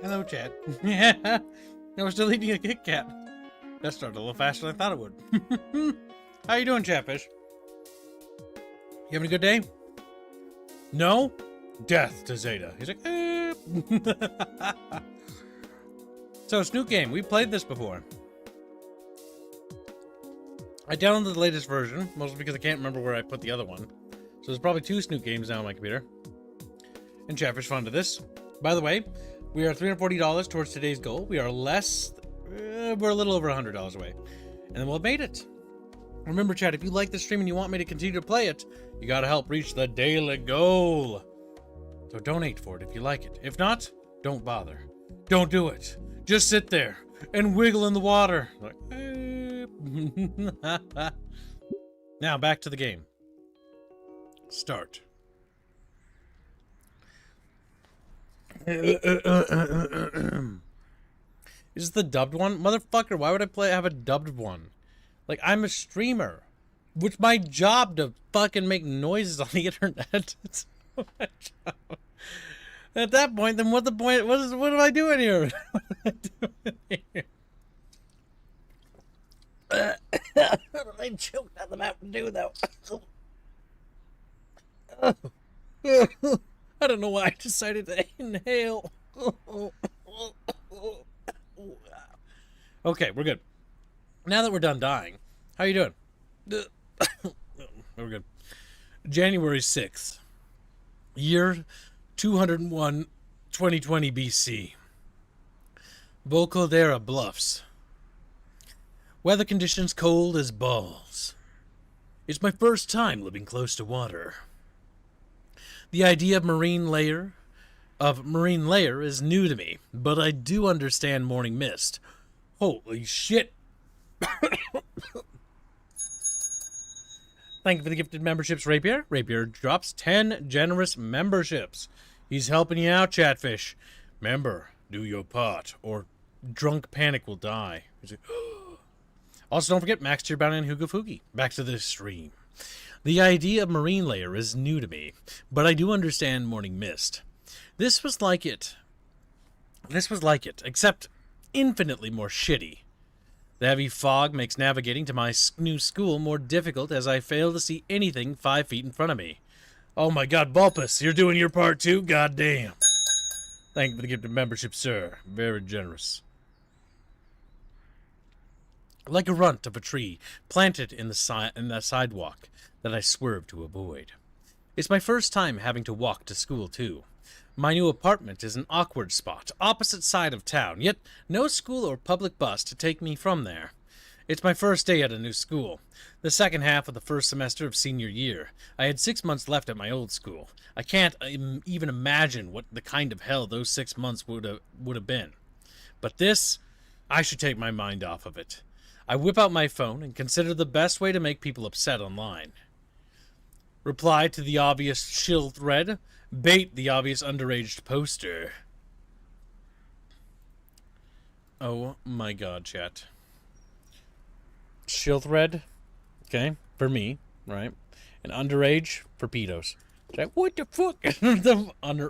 Hello, chat. Yeah, I was still eating a Kit Kat. That started a little faster than I thought it would. How you doing, Chatfish? You having a good day? No? Death to Zeta. He's like, eh. So, Snoot game. We played this before. I downloaded the latest version, mostly because I can't remember where I put the other one. So there's probably 2 Snoot games now on my computer. And Chatfish fun to this. By the way, we are $340 towards today's goal. We are we're a little over $100 away. And then we'll have made it. Remember, chat, if you like the stream and you want me to continue to play it, you gotta help reach the daily goal. So donate for it if you like it. If not, don't bother. Don't do it. Just sit there and wiggle in the water. Like, now, back to the game. Start. Is this the dubbed one? Motherfucker, why would I have a dubbed one? Like, I'm a streamer. It's my job to fucking make noises on the internet. It's my job. At that point, then what the point? What am I doing here? What am I doing here? I choked on the Mountain Dew, though. I don't know why I decided to inhale. Okay, we're good. Now that we're done dying, how you doing? We're good. January 6th, year 201, 2020 BC. Volcaldera Bluffs. Weather conditions cold as balls. It's my first time living close to water. The idea of marine layer is new to me, but I do understand morning mist. Holy shit. Thank you for the gifted memberships, Rapier. Rapier drops 10 generous memberships. He's helping you out, Chatfish. Remember, do your part, or drunk panic will die. Also, don't forget Max Tier Bounty and Hugo Fugi. Back to the stream. The idea of marine layer is new to me, but I do understand morning mist. This was like it, except infinitely more shitty. The heavy fog makes navigating to my new school more difficult as I fail to see anything 5 feet in front of me. Oh my god, Bulpus, you're doing your part too? God damn. Thank you for the gift of membership, sir. Very generous. Like a runt of a tree planted in the sidewalk that I swerve to avoid. It's my first time having to walk to school, too. My new apartment is an awkward spot, opposite side of town, yet no school or public bus to take me from there. It's my first day at a new school, the second half of the first semester of senior year. I had 6 months left at my old school. I can't even imagine what the kind of hell those 6 months would have been. But this, I should take my mind off of it. I whip out my phone and consider the best way to make people upset online. Reply to the obvious shill thread. Bait the obvious underaged poster. Oh my god, chat. Shill thread, okay, for me, right? And underage for pedos. Chat, what the fuck?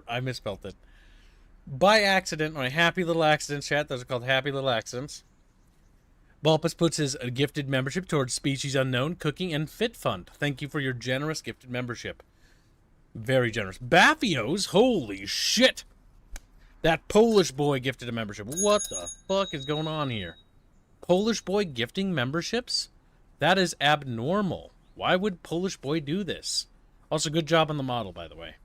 I misspelled it. By accident, my happy little accidents, chat. Those are called happy little accidents. Bulpus puts his gifted membership towards Species Unknown, Cooking, and Fit Fund. Thank you for your generous gifted membership. Very generous. Baffios? Holy shit! That Polish boy gifted a membership. What the fuck is going on here? Polish boy gifting memberships? That is abnormal. Why would Polish boy do this? Also, good job on the model, by the way.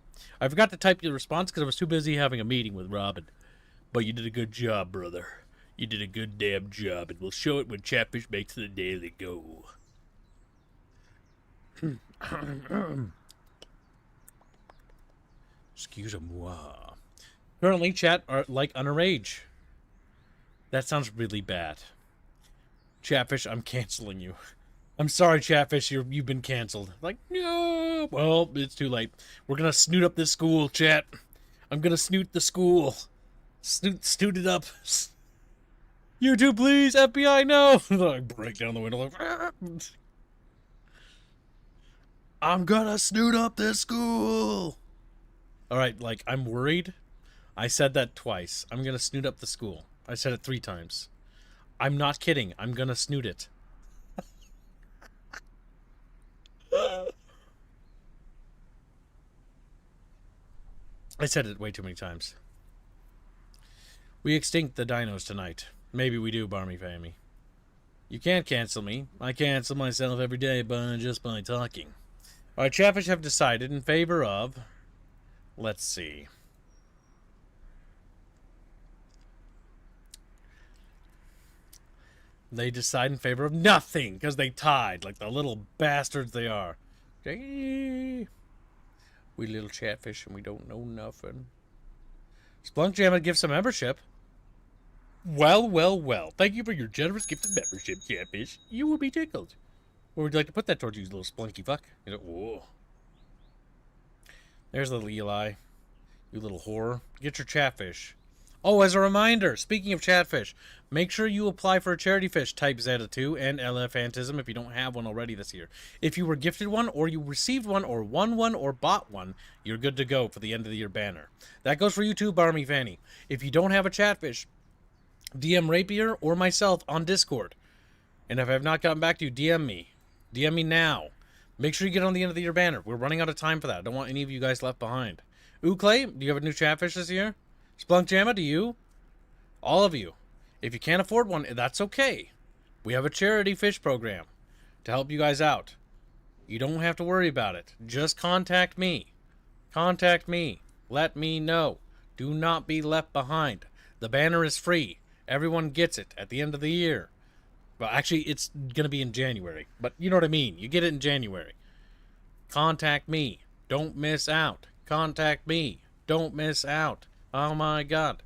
I forgot to type your response because I was too busy having a meeting with Robin. But you did a good job, brother. You did a good damn job, and we'll show it when Chatfish makes the daily go. Excuse-moi. Currently, chat are like underage. That sounds really bad. Chatfish, I'm canceling you. I'm sorry, Chatfish, you've been canceled. Like, no. Well, it's too late. We're gonna snoot up this school, chat. I'm gonna snoot the school. Snoot it up. YouTube, please. FBI, no. I break down the window. Like, I'm gonna snoot up this school. All right, like, I'm worried I said that twice. I'm gonna snoot up the school. I said it 3 times. I'm not kidding. I'm gonna snoot it. I said it way too many times. We extinct the dinos tonight. Maybe we do, Barmy Fammy. You can't cancel me. I cancel myself every day just by talking. Alright, Chatfish have decided in favor of... Let's see. They decide in favor of nothing, because they tied, like the little bastards they are. We little Chatfish and we don't know nothing. Splunk Jam would give some membership. Well, well, well. Thank you for your generous gift of membership, Chatfish. You will be tickled. Where would you like to put that towards you, little splunky fuck? You know, whoa. There's little Eli. You little whore. Get your Chatfish. Oh, as a reminder, speaking of Chatfish, make sure you apply for a charity fish type Zeta2 and Elephantism if you don't have one already this year. If you were gifted one, or you received one, or won one, or bought one, you're good to go for the end of the year banner. That goes for you too, Barmy Fanny. If you don't have a Chatfish, DM Rapier or myself on Discord. And if I have not gotten back to you, DM me. DM me now. Make sure you get on the end of the year banner. We're running out of time for that. I don't want any of you guys left behind. Ooh, Clay, do you have a new Chatfish this year? Splunk Jamma, do you? All of you. If you can't afford one, that's okay. We have a charity fish program to help you guys out. You don't have to worry about it. Just contact me. Contact me. Let me know. Do not be left behind. The banner is free. Everyone gets it at the end of the year. Well, actually, it's going to be in January. But you know what I mean. You get it in January. Contact me. Don't miss out. Contact me. Don't miss out. Oh my God.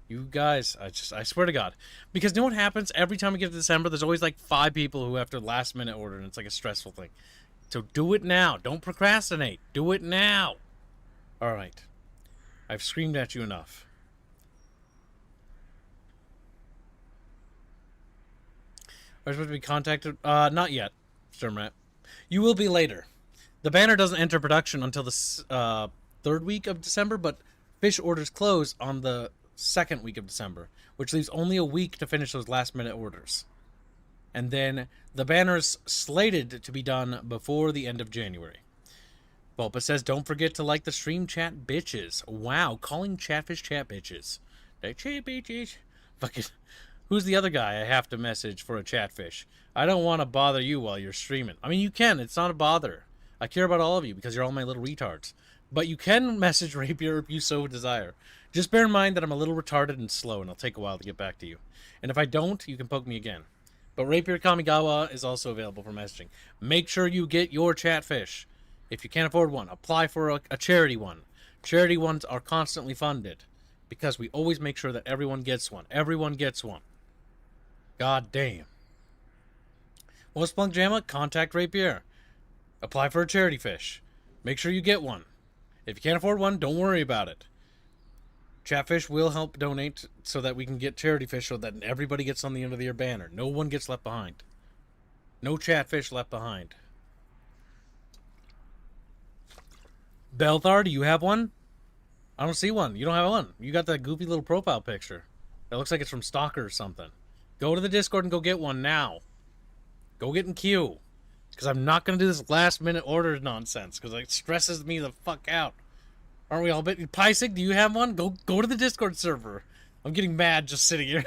You guys, I swear to God. Because you know what happens? Every time we get to December, there's always like 5 people who have to last minute order, and it's like a stressful thing. So do it now. Don't procrastinate. Do it now. All right. I've screamed at you enough. Are you supposed to be contacted? Not yet, Sturmrat. You will be later. The banner doesn't enter production until the 3rd week of December, but fish orders close on the 2nd week of December, which leaves only a week to finish those last-minute orders. And then the banner is slated to be done before the end of January. Bulpa says, don't forget to like the stream chat bitches. Wow, calling Chatfish chat bitches. They chat bitches. Fucking... Who's the other guy I have to message for a Chatfish? I don't want to bother you while you're streaming. I mean, you can. It's not a bother. I care about all of you because you're all my little retards. But you can message Rapier if you so desire. Just bear in mind that I'm a little retarded and slow, and it'll take a while to get back to you. And if I don't, you can poke me again. But Rapier Kamigawa is also available for messaging. Make sure you get your Chatfish. If you can't afford one, apply for a charity one. Charity ones are constantly funded because we always make sure that everyone gets one. Everyone gets one. God damn. Well, Splunk Jamma, contact Rapier. Apply for a charity fish. Make sure you get one. If you can't afford one, don't worry about it. Chatfish will help donate so that we can get charity fish so that everybody gets on the end of the year banner. No one gets left behind. No Chatfish left behind. Belthar, do you have one? I don't see one. You don't have one. You got that goofy little profile picture. That looks like it's from Stalker or something. Go to the Discord and go get one now. Go get in queue. Because I'm not going to do this last minute order nonsense. Because it stresses me the fuck out. Aren't we all bit? Pysig, do you have one? Go to the Discord server. I'm getting mad just sitting here.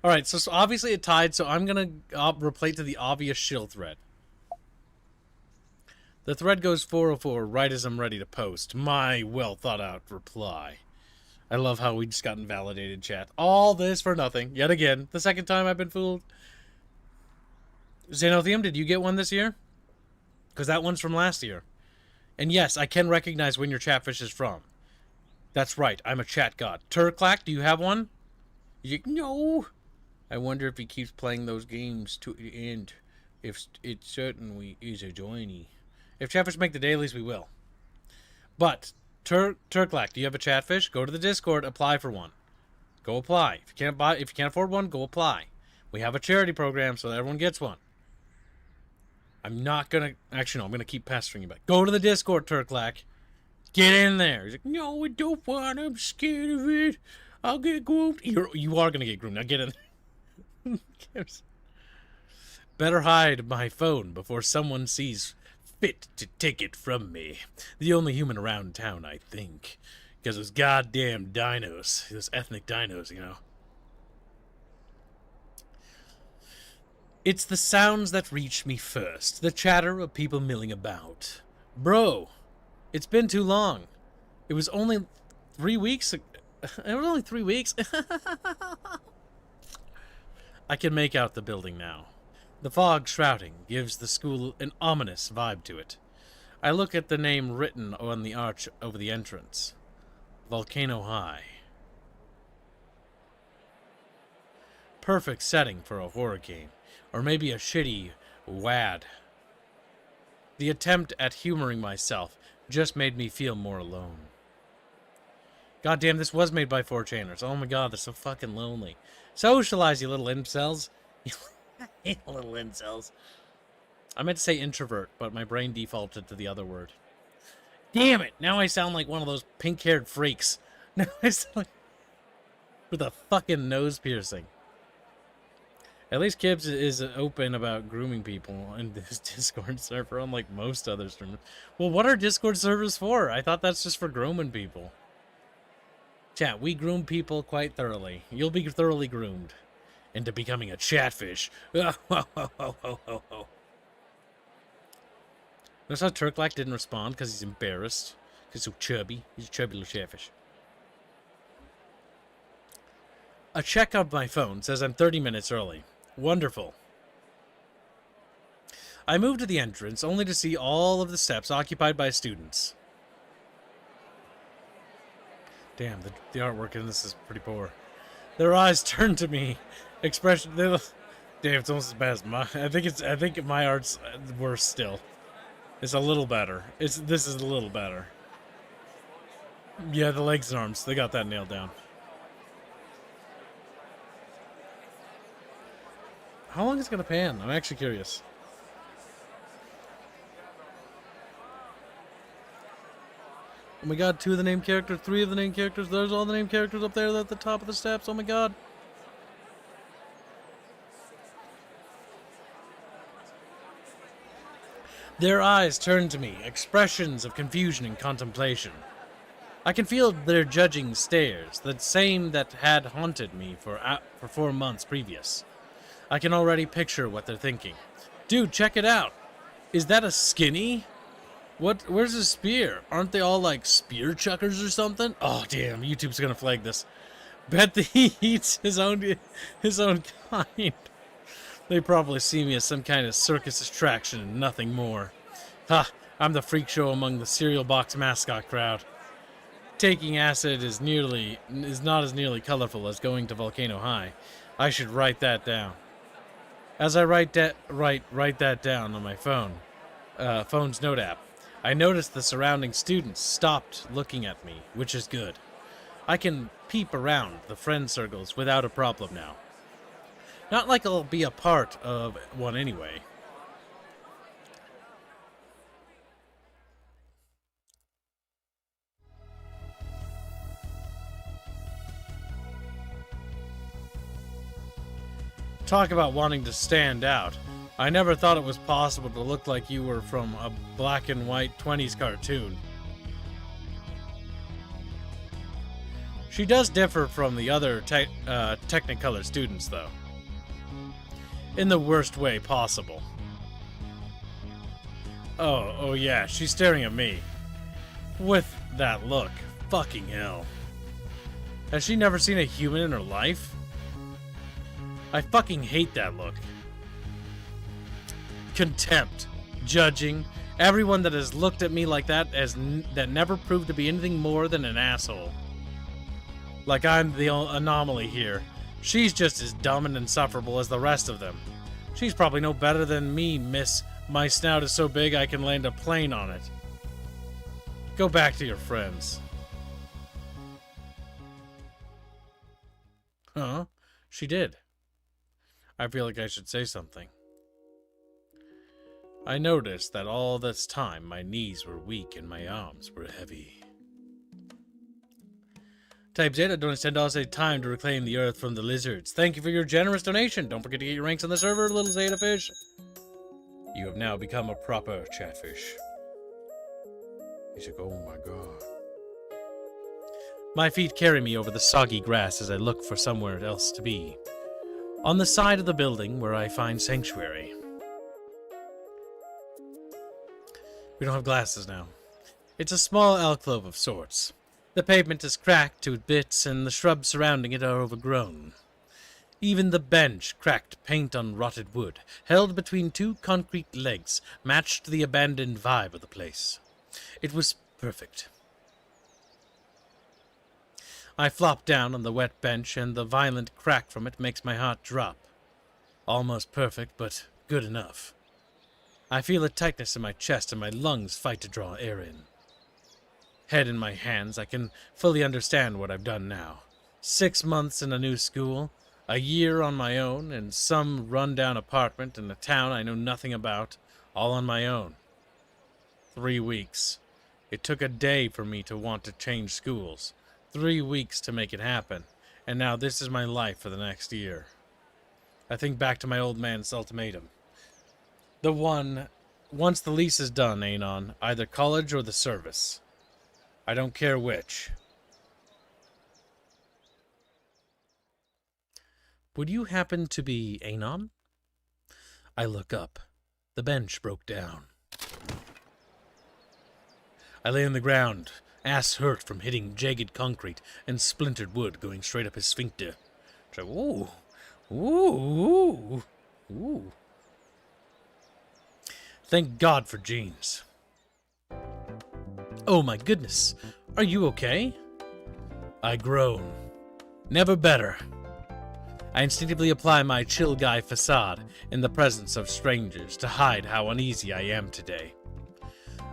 Alright, so obviously it tied. So I'm going to replay to the obvious shill thread. The thread goes 404 right as I'm ready to post. My well thought out reply. I love how we just got invalidated, chat. All this for nothing. Yet again. The second time I've been fooled. Xenothium, did you get one this year? Because that one's from last year. And yes, I can recognize when your Chatfish is from. That's right. I'm a chat god. Turclack, do you have one? No. I wonder if he keeps playing those games to the end. If it certainly is a joiny. If Chatfish make the dailies, we will. But... Turclack, do you have a Chatfish? Go to the Discord, apply for one. Go apply. If you can't afford one, go apply. We have a charity program so that everyone gets one. I'm not gonna... Actually, no, I'm gonna keep pestering you back. Go to the Discord, Turclack. Get in there. He's like, no, I don't want. I'm scared of it. I'll get groomed. You are gonna get groomed. Now get in there. Better hide my phone before someone sees fit to take it from me. The only human around town, I think. Because those goddamn dinos. Those ethnic dinos, you know. It's the sounds that reach me first. The chatter of people milling about. Bro, it's been too long. It was only 3 weeks. It was only 3 weeks. I can make out the building now. The fog shrouding gives the school an ominous vibe to it. I look at the name written on the arch over the entrance. Volcano High. Perfect setting for a horror game. Or maybe a shitty WAD. The attempt at humoring myself just made me feel more alone. Goddamn, this was made by 4chaners. Oh my god, they're so fucking lonely. Socialize, you little incels. You little incels. I meant to say introvert, but my brain defaulted to the other word. Damn it! Now I sound like one of those pink-haired freaks. Now I sound like... with a fucking nose piercing. At least Kibbs is open about grooming people in this Discord server, unlike most other streamers. Well, what are Discord servers for? I thought that's just for grooming people. Chat, we groom people quite thoroughly. You'll be thoroughly groomed into becoming a chatfish. Notice how Turklack didn't respond because he's embarrassed. Because he's so chubby. He's a chubby little chatfish. A check on my phone says I'm 30 minutes early. Wonderful. I move to the entrance only to see all of the steps occupied by students. Damn, the artwork in this is pretty poor. Their eyes turn to me. Expression. Damn, it's almost as bad as my. I think my art's worse still. It's a little better. This is a little better. Yeah, the legs and arms. They got that nailed down. How long is it gonna pan? I'm actually curious. Oh my god, 2 of the named characters, 3 of the named characters. There's all the named characters up there at the top of the steps. Oh my god. Their eyes turn to me, expressions of confusion and contemplation. I can feel their judging stares, the same that had haunted me for 4 months previous. I can already picture what they're thinking. Dude, check it out. Is that a skinny? Where's his spear? Aren't they all like spear chuckers or something? Oh damn, YouTube's gonna flag this. Bet that he eats his own kind. They probably see me as some kind of circus attraction and nothing more. Ha! I'm the freak show among the cereal box mascot crowd. Taking acid is not as nearly colorful as going to Volcano High. I should write that down. As I write that down on my phone's note app, I noticed the surrounding students stopped looking at me, which is good. I can peep around the friend circles without a problem now. Not like I'll be a part of one anyway. Talk about wanting to stand out. I never thought it was possible to look like you were from a black and white 20s cartoon. She does differ from the other Technicolor students, though. In the worst way possible. Oh yeah, she's staring at me. With that look. Fucking hell. Has she never seen a human in her life? I fucking hate that look. Contempt. Judging. Everyone that has looked at me like that that never proved to be anything more than an asshole. Like I'm the anomaly here. She's just as dumb and insufferable as the rest of them. She's probably no better than me, miss. My snout is so big I can land a plane on it. Go back to your friends. Huh? She did. I feel like I should say something. I noticed that all this time my knees were weak and my arms were heavy. Type Zeta donates $10 a time to reclaim the earth from the lizards. Thank you for your generous donation. Don't forget to get your ranks on the server, little Zeta fish. You have now become a proper chatfish. He's like, oh my god. My feet carry me over the soggy grass as I look for somewhere else to be. On the side of the building where I find sanctuary. We don't have glasses now. It's a small alcove of sorts. The pavement is cracked to bits and the shrubs surrounding it are overgrown. Even the bench, cracked paint on rotted wood, held between two concrete legs, matched the abandoned vibe of the place. It was perfect. I flop down on the wet bench, and the violent crack from it makes my heart drop. Almost perfect, but good enough. I feel a tightness in my chest, and my lungs fight to draw air in. Head in my hands, I can fully understand what I've done now. 6 months in a new school, a year on my own, in some run-down apartment in a town I know nothing about, all on my own. 3 weeks. It took a day for me to want to change schools. 3 weeks to make it happen, and now this is my life for the next year. I think back to my old man's ultimatum. The one, once the lease is done, Anon, either college or the service. I don't care which. Would you happen to be Anon? I look up. The bench broke down. I lay on the ground, ass hurt from hitting jagged concrete and splintered wood going straight up his sphincter. It's like, ooh, ooh, ooh. Thank God for jeans. Oh my goodness, are you okay? I groan. Never better. I instinctively apply my chill guy facade in the presence of strangers to hide how uneasy I am today.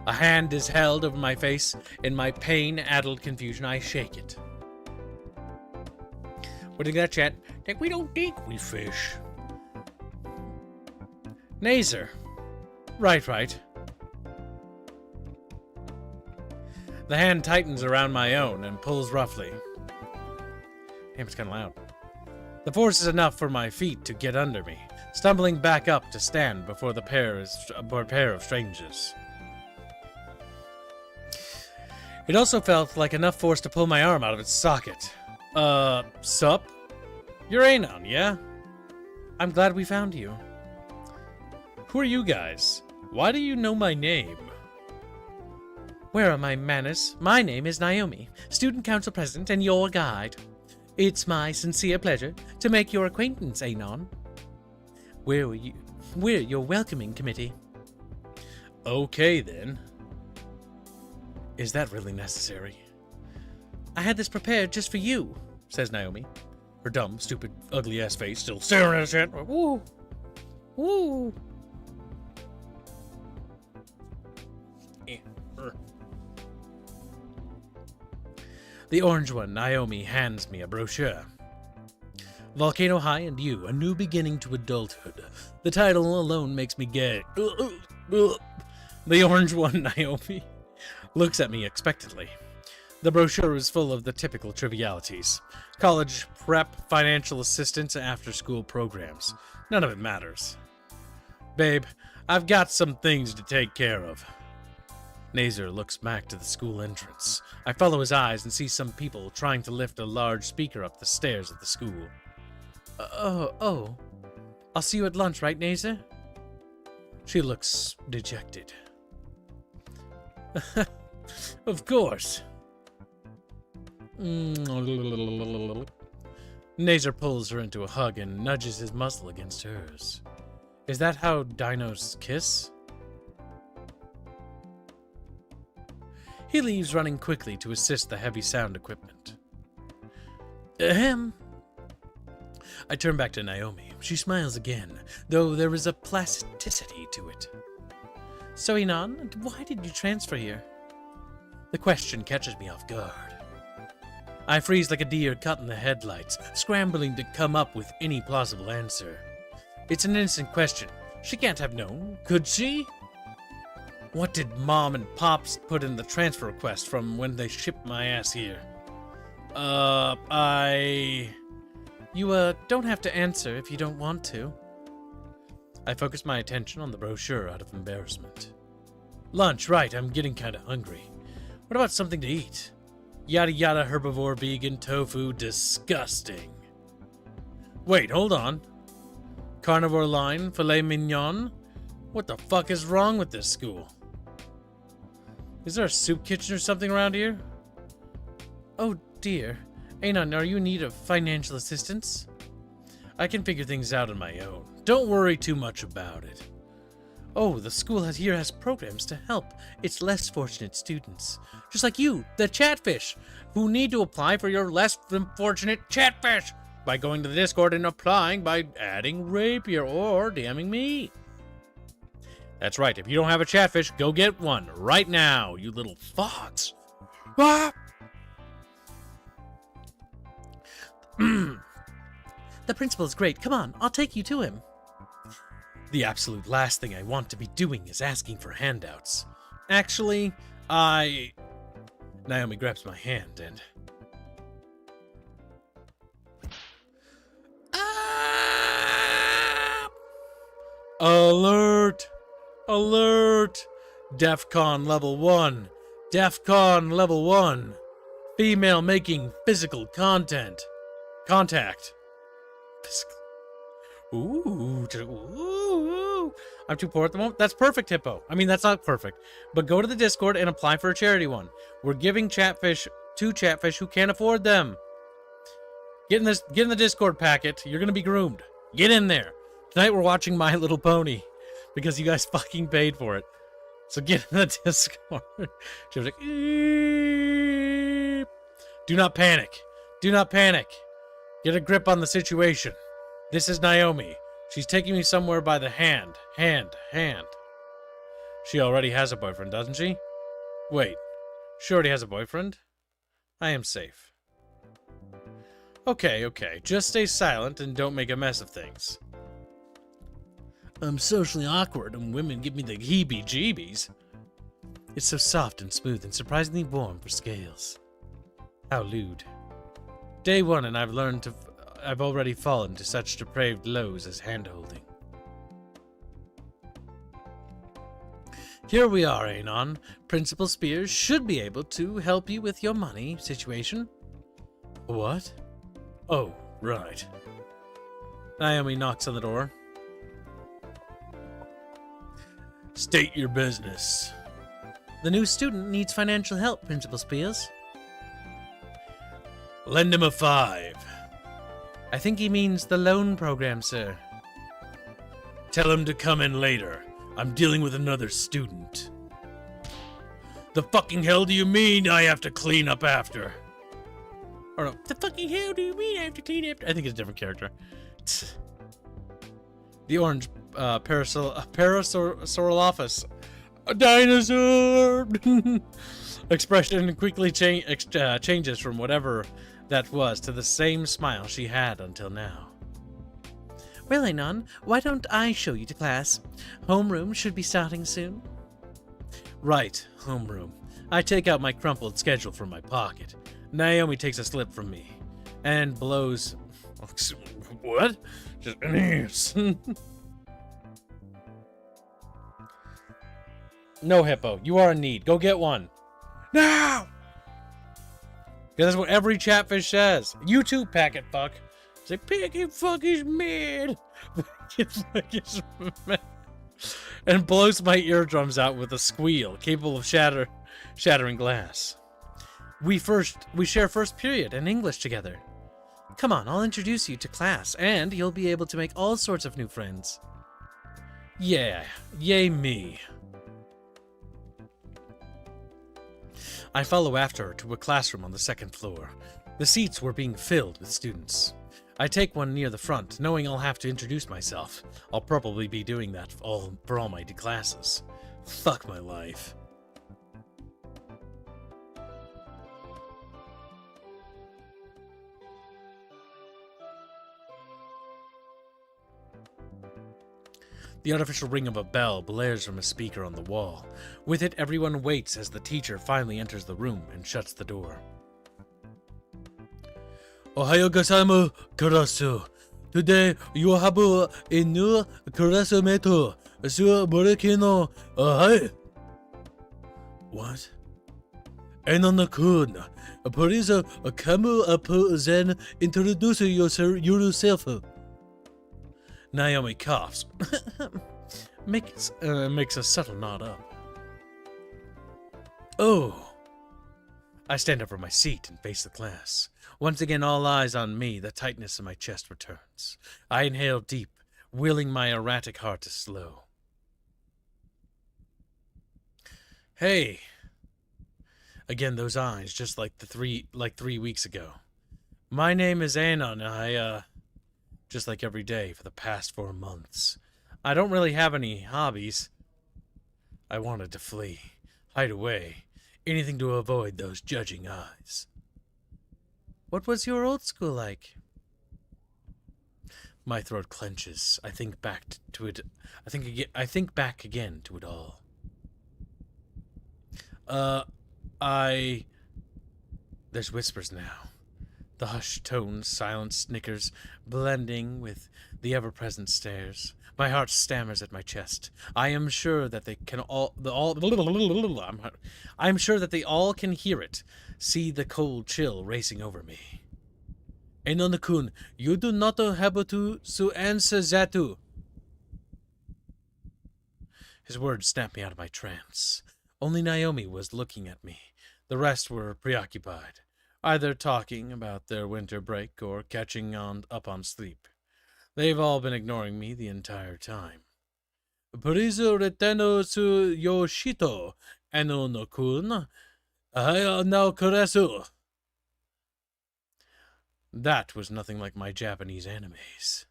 A hand is held over my face. In my pain-addled confusion, I shake it. What do you got, chat? Like, we don't think we fish. Nazer. Right. The hand tightens around my own and pulls roughly. Damn, it's kind of loud. The force is enough for my feet to get under me, stumbling back up to stand before the pair of strangers. It also felt like enough force to pull my arm out of its socket. Sup? You're Anon, yeah? I'm glad we found you. Who are you guys? Why do you know my name? Where are my manners? My name is Naomi, student council president and your guide. It's my sincere pleasure to make your acquaintance, Anon. We're your welcoming committee. Okay, then. Is that really necessary? I had this prepared just for you, says Naomi. Her dumb, stupid, ugly-ass face still staring at us. Woo! Woo! The orange one, Naomi, hands me a brochure. Volcano High and You, A New Beginning to Adulthood. The title alone makes me gay. The orange one, Naomi, looks at me expectantly. The brochure is full of the typical trivialities. College prep, financial assistance, after-school programs. None of it matters. Babe, I've got some things to take care of. Nazer looks back to the school entrance. I follow his eyes and see some people trying to lift a large speaker up the stairs of the school. Oh. I'll see you at lunch, right, Nazer? She looks dejected. Of course. Nazer pulls her into a hug and nudges his muzzle against hers. Is that how dinos kiss? He leaves, running quickly to assist the heavy sound equipment. Ahem. I turn back to Naomi. She smiles again, though there is a plasticity to it. So, Anon, why did you transfer here? The question catches me off guard. I freeze like a deer caught in the headlights, scrambling to come up with any plausible answer. It's an innocent question. She can't have known, could she? What did Mom and Pops put in the transfer request from when they shipped my ass here? You, don't have to answer if you don't want to. I focused my attention on the brochure out of embarrassment. Lunch, right, I'm getting kinda hungry. What about something to eat? Yada yada herbivore, vegan, tofu, disgusting. Wait, hold on. Carnivore line, filet mignon? What the fuck is wrong with this school? Is there a soup kitchen or something around here? Oh dear. Anon, are you in need of financial assistance? I can figure things out on my own. Don't worry too much about it. Oh, the school here has programs to help its less fortunate students. Just like you, the Chatfish, who need to apply for your less than fortunate Chatfish by going to the Discord and applying by adding Rapier or DMing me. That's right, if you don't have a Chatfish, go get one right now, you little fox. Ah! The principal is great. Come on, I'll take you to him. The absolute last thing I want to be doing is asking for handouts. Actually, Naomi grabs my hand and... Ah! Alert! Alert! DEFCON level 1. DEFCON level 1. Female making physical contact. Ooh. I'm too poor at the moment. That's perfect, Hippo. I mean, that's not perfect. But go to the Discord and apply for a charity one. We're giving Chatfish to Chatfish who can't afford them. Get in the Discord packet. You're going to be groomed. Get in there. Tonight we're watching My Little Pony because you guys fucking paid for it. So get in the Discord. She was like, eep. Do not panic. Do not panic. Get a grip on the situation. This is Naomi. She's taking me somewhere by the hand. Hand. She already has a boyfriend, doesn't she? Wait. She already has a boyfriend? I am safe. Okay. Just stay silent and don't make a mess of things. I'm socially awkward and women give me the heebie-jeebies. It's so soft and smooth and surprisingly warm for scales. How lewd. Day 1 and I've already fallen to such depraved lows as hand-holding. Here we are, Anon. Principal Spears should be able to help you with your money situation. What? Oh, right. Naomi knocks on the door. State your business. The new student needs financial help, Principal Spears. Lend him a 5. I think he means the loan program, sir. Tell him to come in later. I'm dealing with another student. The fucking hell do you mean I have to clean up after? Or no, the fucking hell do you mean I have to clean after? I think it's a different character. The orange Parasaurolophus. A dinosaur! Expression quickly changes from whatever that was to the same smile she had until now. Well, Anon, why don't I show you to class? Homeroom should be starting soon. Right, homeroom. I take out my crumpled schedule from my pocket. Naomi takes a slip from me and blows... What? Just... No, Hippo. You are in need. Go get one. Now! Because that's what every Chatfish says. You too, Packet Fuck. Say, Packet Fuck is mad. Packet Fuck is mad. And blows my eardrums out with a squeal, capable of shattering glass. We share first period in English together. Come on, I'll introduce you to class, and you'll be able to make all sorts of new friends. Yeah, yay me. I follow after her to a classroom on the second floor. The seats were being filled with students. I take one near the front, knowing I'll have to introduce myself. I'll probably be doing that for all my classes. Fuck my life. The artificial ring of a bell blares from a speaker on the wall. With it, everyone waits as the teacher finally enters the room and shuts the door. Ohayo gozaimasu, kurasu. Today, you have a new classmate, Sir Morikino. Hi. What? Enona-kun, please come up then introduce yourself. Naomi coughs. makes a subtle nod up. Oh. I stand up from my seat and face the class. Once again, all eyes on me, the tightness in my chest returns. I inhale deep, willing my erratic heart to slow. Hey. Again, those eyes, just like 3 weeks ago. My name is Anon. Just like every day for the past 4 months. I don't really have any hobbies. I wanted to flee, hide away, anything to avoid those judging eyes. What was your old school like? My throat clenches. I think back to it. I think back again to it all. There's whispers now. The hushed tones, silent snickers, blending with the ever-present stares. My heart stammers at my chest. I am sure that they can I'm sure that they all can hear it. See the cold chill racing over me. Enona-kun, you do not have to answer that. His words snapped me out of my trance. Only Naomi was looking at me. The rest were preoccupied, either talking about their winter break or catching up on sleep. They've all been ignoring me the entire time. Please return to Yoshito, Enona-kun. I now kuresu. That was nothing like my Japanese animes.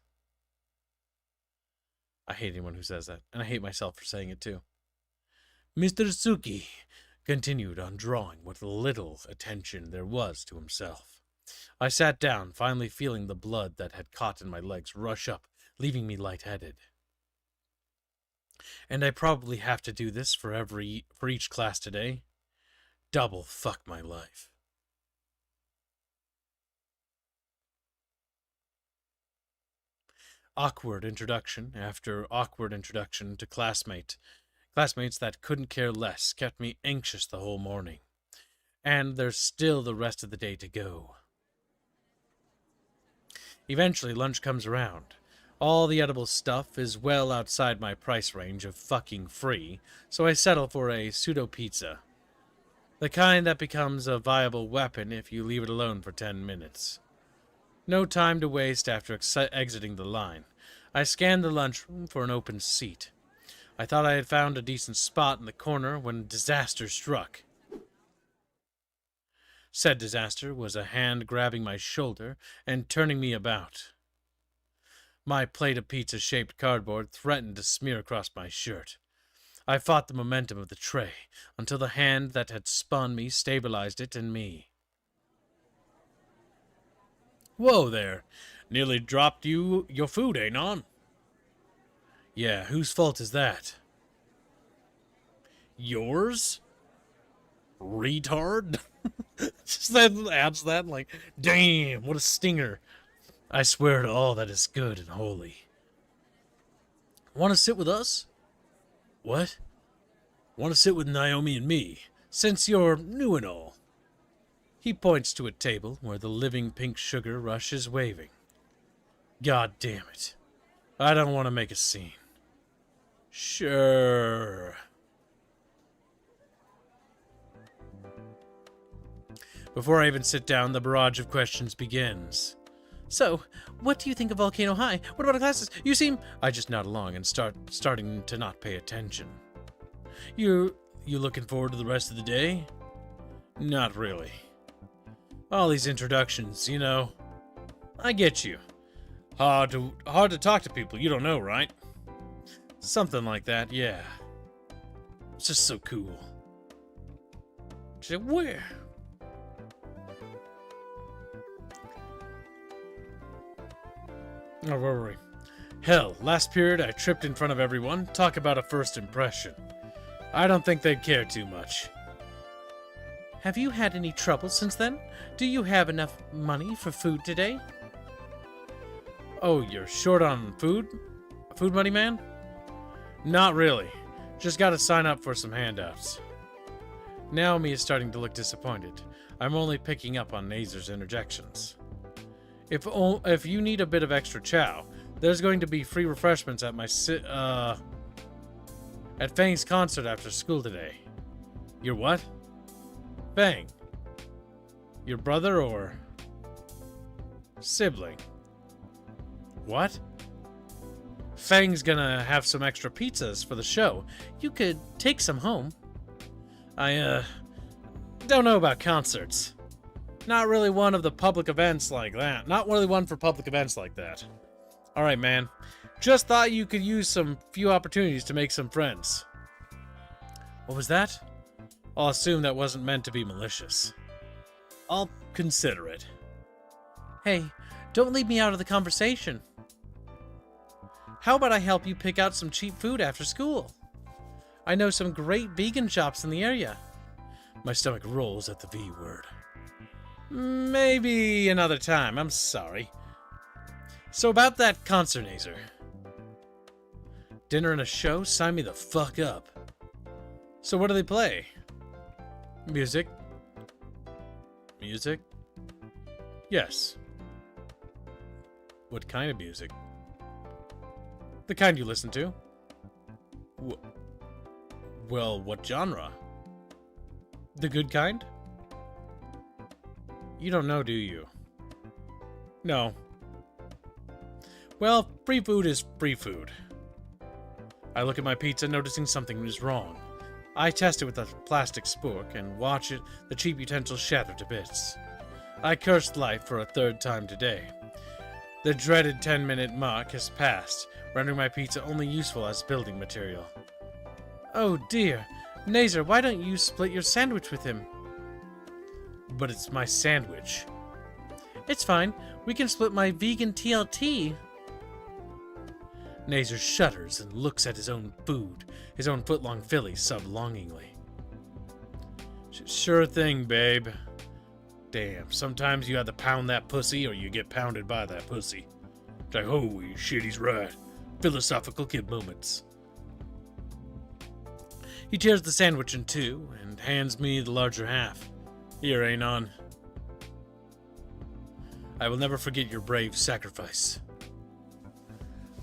I hate anyone who says that, and I hate myself for saying it too. Mr. Suki continued on drawing what little attention there was to himself. I sat down, finally feeling the blood that had caught in my legs rush up, leaving me lightheaded. And I probably have to do this for each class today. Double fuck my life. Awkward introduction after awkward introduction to classmates that couldn't care less kept me anxious the whole morning. And there's still the rest of the day to go. Eventually, lunch comes around. All the edible stuff is well outside my price range of fucking free, so I settle for a pseudo-pizza. The kind that becomes a viable weapon if you leave it alone for 10 minutes. No time to waste after exiting the line. I scanned the lunchroom for an open seat. I thought I had found a decent spot in the corner when disaster struck. Said disaster was a hand grabbing my shoulder and turning me about. My plate of pizza-shaped cardboard threatened to smear across my shirt. I fought the momentum of the tray until the hand that had spun me stabilized it and me. Whoa there. Nearly dropped your food, Anon. Yeah, whose fault is that? Yours? Retard? Just that adds that, like, damn, what a stinger. I swear to all that is good and holy. Want to sit with us? What? Want to sit with Naomi and me, since you're new and all. He points to a table where the living pink sugar rush is waving. God damn it. I don't want to make a scene. Sure. Before I even sit down, the barrage of questions begins. So, what do you think of Volcano High? What about classes? You seem... I just nod along and starting to not pay attention. You looking forward to the rest of the day? Not really. All these introductions, you know. I get you. Hard to talk to people you don't know, right? Something like that, yeah. It's just so cool. She said, where? Oh, where were we? Hell, last period I tripped in front of everyone. Talk about a first impression. I don't think they'd care too much. Have you had any trouble since then? Do you have enough money for food today? Oh, you're short on food? Food money, man? Not really. Just gotta sign up for some handouts. Naomi is starting to look disappointed. I'm only picking up on Nazer's interjections. If you need a bit of extra chow, there's going to be free refreshments at my at Fang's concert after school today. Your what? Fang. Your brother or sibling? What? Fang's gonna have some extra pizzas for the show. You could take some home. I don't know about concerts. Not really one of the public events like that. Not really one for public events like that. Alright, man. Just thought you could use some few opportunities to make some friends. What was that? I'll assume that wasn't meant to be malicious. I'll consider it. Hey, don't leave me out of the conversation. How about I help you pick out some cheap food after school? I know some great vegan shops in the area. My stomach rolls at the V word. Maybe another time, I'm sorry. So about that concert, Nazer. Dinner and a show? Sign me the fuck up. So what do they play? Music? Music? Yes. What kind of music? The kind you listen to. Well, what genre? The good kind? You don't know, do you? No. Well, free food is free food. I look at my pizza, noticing something is wrong. I test it with a plastic spork and watch it, the cheap utensils shatter to bits. I cursed life for a third time today. The dreaded 10-minute mark has passed, rendering my pizza only useful as building material. Oh dear. Nazer, why don't you split your sandwich with him? But it's my sandwich. It's fine. We can split my vegan TLT. Nazer shudders and looks at his own food, his own foot-long filly, sub-longingly. Sure thing, babe. Damn, sometimes you have to pound that pussy or you get pounded by that pussy. It's like, holy shit, he's right. Philosophical kid moments. He tears the sandwich in two and hands me the larger half. Here, Anon. I will never forget your brave sacrifice.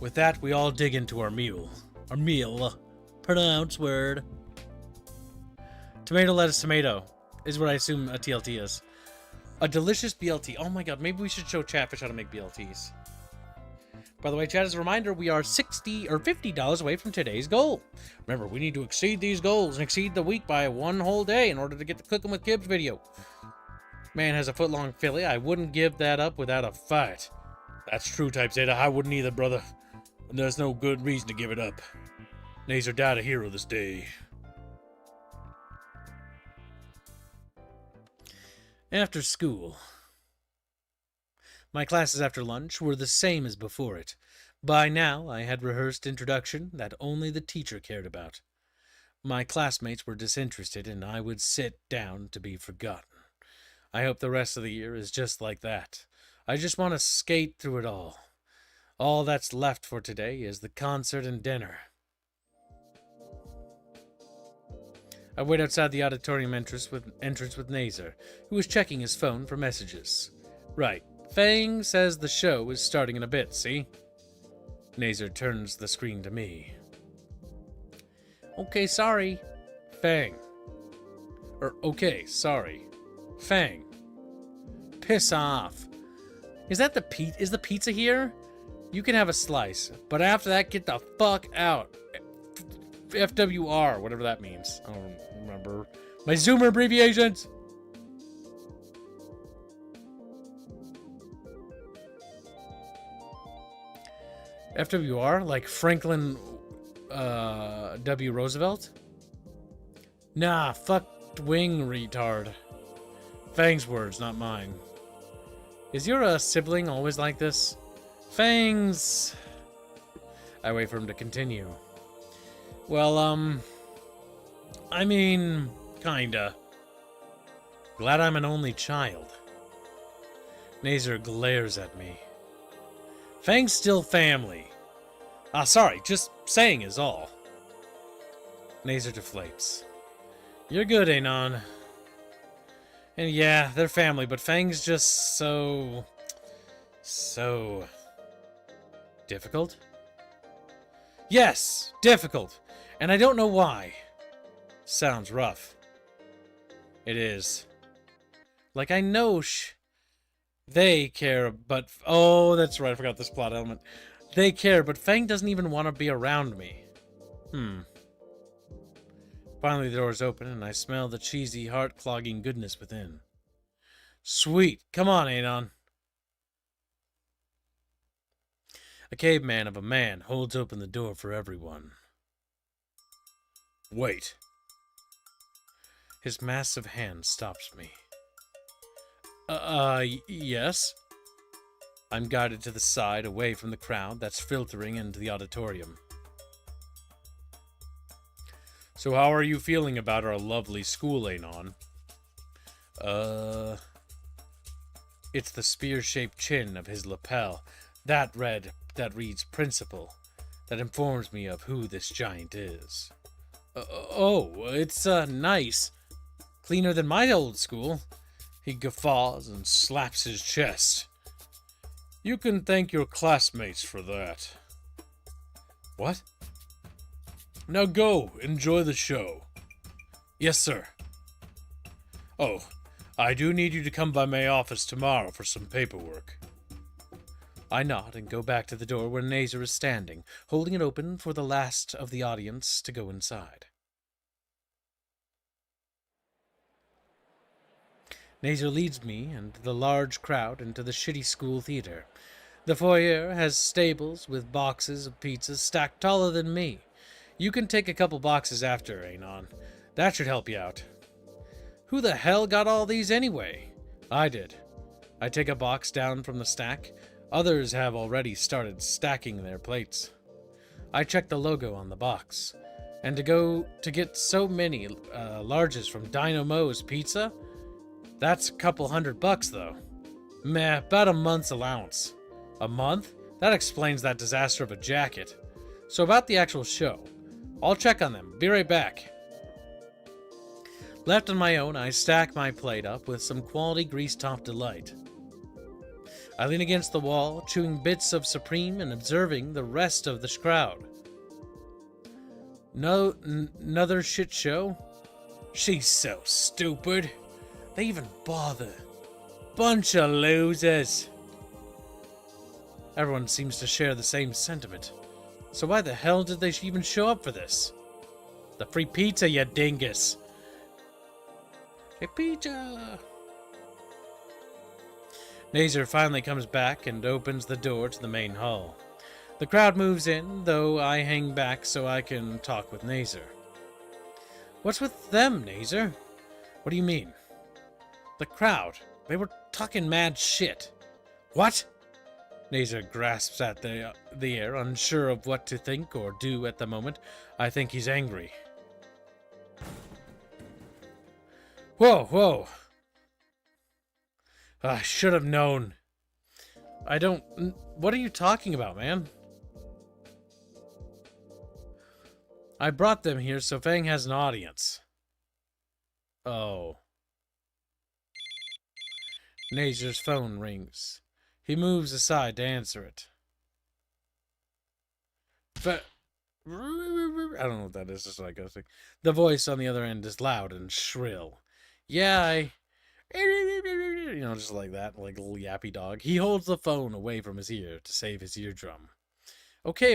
With that, we all dig into our meal. Our meal. Pronounce word. Tomato, lettuce, tomato is what I assume a TLT is. A delicious BLT. Oh my god, maybe we should show Chatfish how to make BLTs. By the way, chat, as a reminder, we are $60 or $50 away from today's goal. Remember, we need to exceed these goals and exceed the week by one whole day in order to get the Cooking with Kibbs video. Man has a foot-long filly. I wouldn't give that up without a fight. That's true, Type Zeta. I wouldn't either, brother. And there's no good reason to give it up. Nazer died a hero this day. After school. My classes after lunch were the same as before it. By now, I had rehearsed introduction that only the teacher cared about. My classmates were disinterested, and I would sit down to be forgotten. I hope the rest of the year is just like that. I just want to skate through it all. All that's left for today is the concert and dinner. I wait outside the auditorium entrance with Nazer, who was checking his phone for messages. Right. Fang says the show is starting in a bit, see? Nazer turns the screen to me. Okay, sorry. Fang. Okay, sorry. Fang. Piss off. Is the pizza here? You can have a slice, but after that, get the fuck out. FWR, whatever that means. I don't remember. My Zoomer abbreviations! FWR? Like Franklin W. Roosevelt? Nah, fucked wing retard. Fang's words, not mine. Is your sibling always like this? Fang's I wait for him to continue. Well, I mean, kinda. Glad I'm an only child. Nazer glares at me. Fang's still family. Ah, sorry, just saying is all. Nazer deflates. You're good, Anon. And yeah, they're family, but Fang's just so difficult? Yes, difficult. And I don't know why. Sounds rough. It is. Like, I know they care, but... Oh, that's right, I forgot this plot element. They care, but Fang doesn't even want to be around me. Finally, the doors open, and I smell the cheesy, heart-clogging goodness within. Sweet. Come on, Anon. A caveman of a man holds open the door for everyone. Wait. His massive hand stops me. Yes? I'm guided to the side, away from the crowd that's filtering into the auditorium. So how are you feeling about our lovely school, Anon? It's the spear-shaped chin of his lapel, that reads principal, that informs me of who this giant is. It's, nice. Cleaner than my old school. He guffaws and slaps his chest. You can thank your classmates for that. What? Now go, enjoy the show. Yes, sir. Oh, I do need you to come by my office tomorrow for some paperwork. I nod and go back to the door where Nazer is standing, holding it open for the last of the audience to go inside. Nazer leads me and the large crowd into the shitty school theater. The foyer has stables with boxes of pizzas stacked taller than me. You can take a couple boxes after, Anon. That should help you out. Who the hell got all these anyway? I did. I take a box down from the stack. Others have already started stacking their plates. I check the logo on the box. And to get so many larges from Dino Mo's Pizza? That's a couple $100 though. Meh, about a month's allowance. A month? That explains that disaster of a jacket. So about the actual show. I'll check on them. Be right back. Left on my own, I stack my plate up with some quality grease-top delight. I lean against the wall, chewing bits of Supreme and observing the rest of the crowd. Another shit show? She's so stupid. They even bother. Bunch of losers. Everyone seems to share the same sentiment. So why the hell did they even show up for this? The free pizza, you dingus. Hey, pizza. Nazer finally comes back and opens the door to the main hall. The crowd moves in, though I hang back so I can talk with Nazer. What's with them, Nazer? What do you mean? The crowd. They were talking mad shit. What? Nazer grasps at the air, unsure of what to think or do at the moment. I think he's angry. Whoa. I should have known. I don't... What are you talking about, man? I brought them here so Fang has an audience. Oh. Nazer's phone rings. He moves aside to answer it. But... I don't know what that is, just like I was saying. The voice on the other end is loud and shrill. Yeah, just like that, like a little yappy dog. He holds the phone away from his ear to save his eardrum. Okay,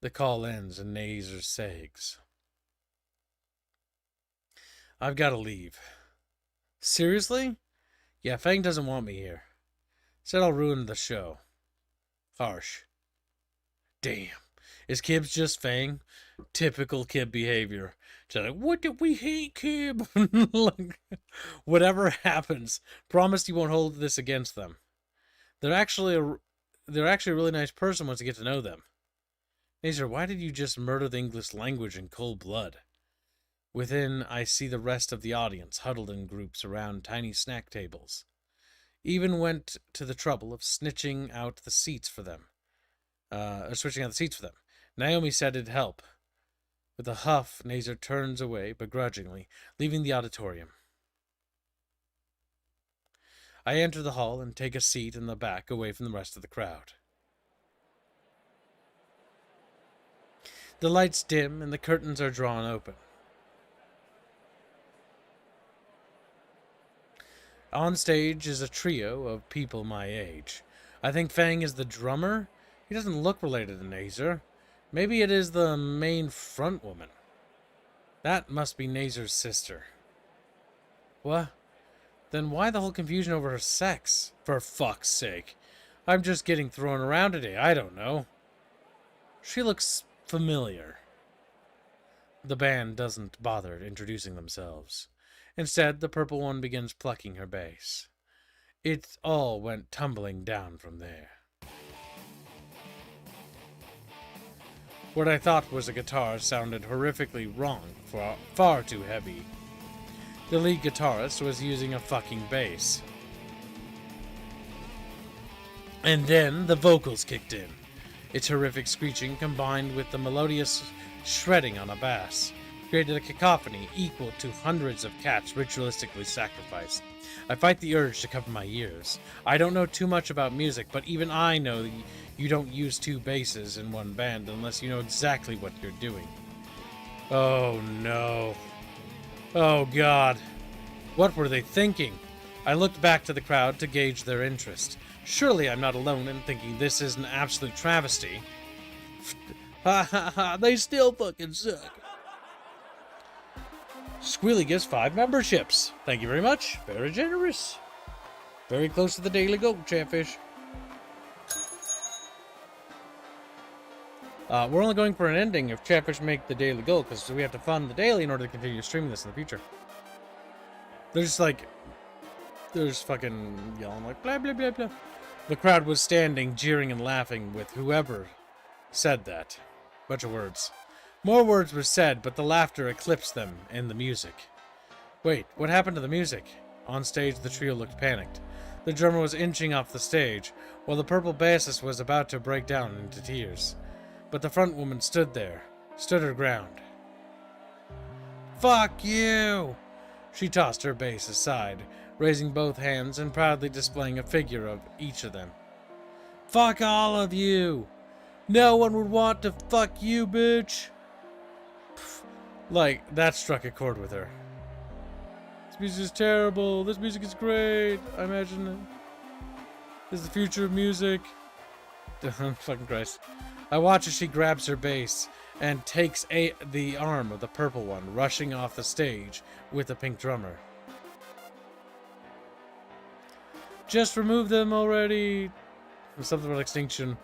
The call ends and Nazer sags. I've got to leave. Seriously? Yeah, Fang doesn't want me here. Said I'll ruin the show. Harsh. Damn. Is Kib's just Fang? Typical Kib behavior. Just like, what did we hate, Kib? Like, whatever happens, promise you won't hold this against them. They're actually a really nice person once you get to know them. Nazar, why did you just murder the English language in cold blood? Within, I see the rest of the audience huddled in groups around tiny snack tables. Even went to the trouble of switching out the seats for them. Naomi said it'd help. With a huff, Nazar turns away begrudgingly, leaving the auditorium. I enter the hall and take a seat in the back away from the rest of the crowd. The lights dim and the curtains are drawn open. On stage is a trio of people my age. I think Fang is the drummer. He doesn't look related to Nazar. Maybe it is the main front woman. That must be Nazar's sister. What? Then why the whole confusion over her sex? For fuck's sake. I'm just getting thrown around today. I don't know. She looks familiar. The band doesn't bother introducing themselves. Instead, the purple one begins plucking her bass. It all went tumbling down from there. What I thought was a guitar sounded horrifically wrong, far too heavy. The lead guitarist was using a fucking bass. And then the vocals kicked in. Its horrific screeching combined with the melodious shredding on a bass created a cacophony equal to hundreds of cats ritualistically sacrificed. I fight the urge to cover my ears. I don't know too much about music, but even I know that you don't use two basses in one band unless you know exactly what you're doing. Oh no. Oh God. What were they thinking? I looked back to the crowd to gauge their interest. Surely I'm not alone in thinking this is an absolute travesty. Ha ha ha, they still fucking suck. Squealy gives 5 memberships. Thank you very much. Very generous. Very close to the daily goal, Chatfish. We're only going for an ending if Chatfish make the daily goal, because we have to fund the daily in order to continue streaming this in the future. There's fucking yelling like blah blah blah blah. The crowd was standing, jeering and laughing with whoever said that. Bunch of words. More words were said, but the laughter eclipsed them in the music. Wait, what happened to the music? On stage, the trio looked panicked. The drummer was inching off the stage, while the purple bassist was about to break down into tears. But the front woman stood her ground. Fuck you! She tossed her bass aside, raising both hands and proudly displaying a figure of each of them. Fuck all of you! No one would want to fuck you, bitch! Like, that struck a chord with her. This music is terrible. This music is great. I imagine this is the future of music. Fucking Christ. I watch as she grabs her bass and takes the arm of the purple one, rushing off the stage with the pink drummer. Just remove them already. Something about extinction.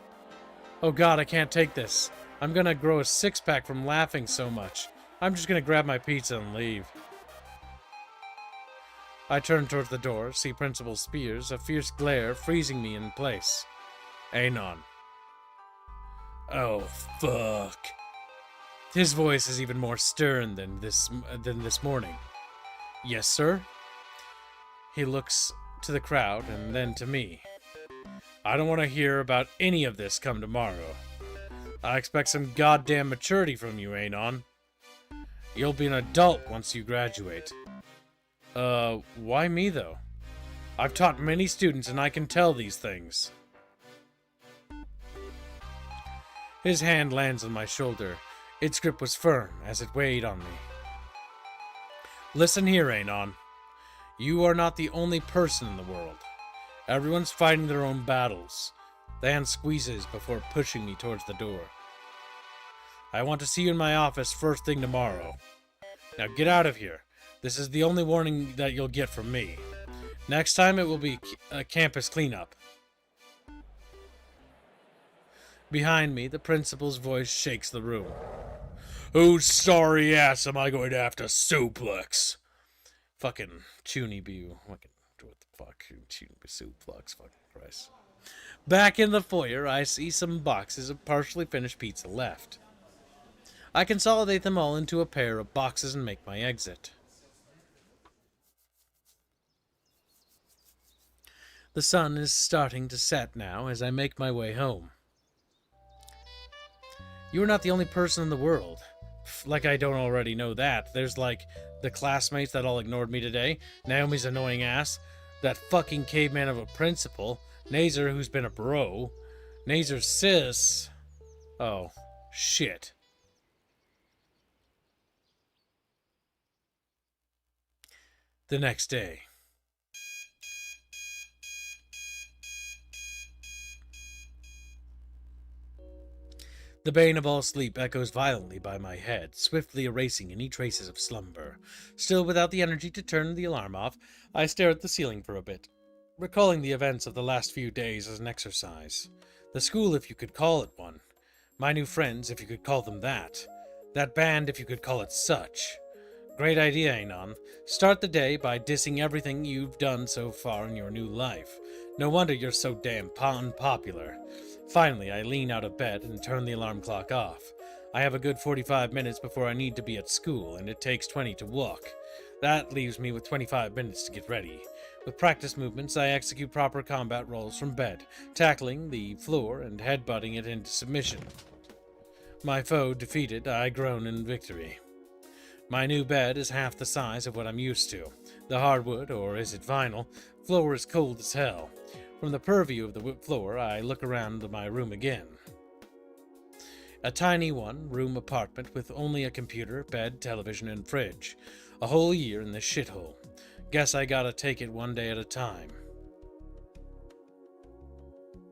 Oh God, I can't take this. I'm gonna grow a 6-pack from laughing so much. I'm just gonna grab my pizza and leave. I turn towards the door, see Principal Spears, a fierce glare freezing me in place. Anon. Oh, fuck. His voice is even more stern than this morning. Yes, sir? He looks to the crowd and then to me. I don't want to hear about any of this come tomorrow. I expect some goddamn maturity from you, Anon. You'll be an adult once you graduate. Why me, though? I've taught many students and I can tell these things. His hand lands on my shoulder. Its grip was firm as it weighed on me. Listen here, Anon. You are not the only person in the world. Everyone's fighting their own battles. The hand squeezes before pushing me towards the door. I want to see you in my office first thing tomorrow. Now get out of here. This is the only warning that you'll get from me. Next time it will be a campus cleanup. Behind me, the principal's voice shakes the room. Whose sorry ass am I going to have to suplex? Fucking Chuny Boo. Fucking, what the fuck? Chuny Boo suplex. Fucking Christ. Back in the foyer, I see some boxes of partially finished pizza left. I consolidate them all into a pair of boxes and make my exit. The sun is starting to set now as I make my way home. You are not the only person in the world. Like I don't already know that. There's like the classmates that all ignored me today, Naomi's annoying ass, that fucking caveman of a principal, Nazer who's been a bro, Nazer's sis. Oh, shit. The next day. The bane of all sleep echoes violently by my head, swiftly erasing any traces of slumber. Still without the energy to turn the alarm off, I stare at the ceiling for a bit, recalling the events of the last few days as an exercise. The school, if you could call it one. My new friends, if you could call them that. That band, if you could call it such. Great idea, Anon. Start the day by dissing everything you've done so far in your new life. No wonder you're so damn unpopular. Finally, I lean out of bed and turn the alarm clock off. I have a good 45 minutes before I need to be at school, and it takes 20 to walk. That leaves me with 25 minutes to get ready. With practice movements, I execute proper combat rolls from bed, tackling the floor and headbutting it into submission. My foe defeated, I groan in victory. My new bed is half the size of what I'm used to. The hardwood, or is it vinyl, floor is cold as hell. From the purview of the floor, I look around my room again. A tiny one-room apartment with only a computer, bed, television, and fridge. A whole year in this shithole. Guess I gotta take it one day at a time.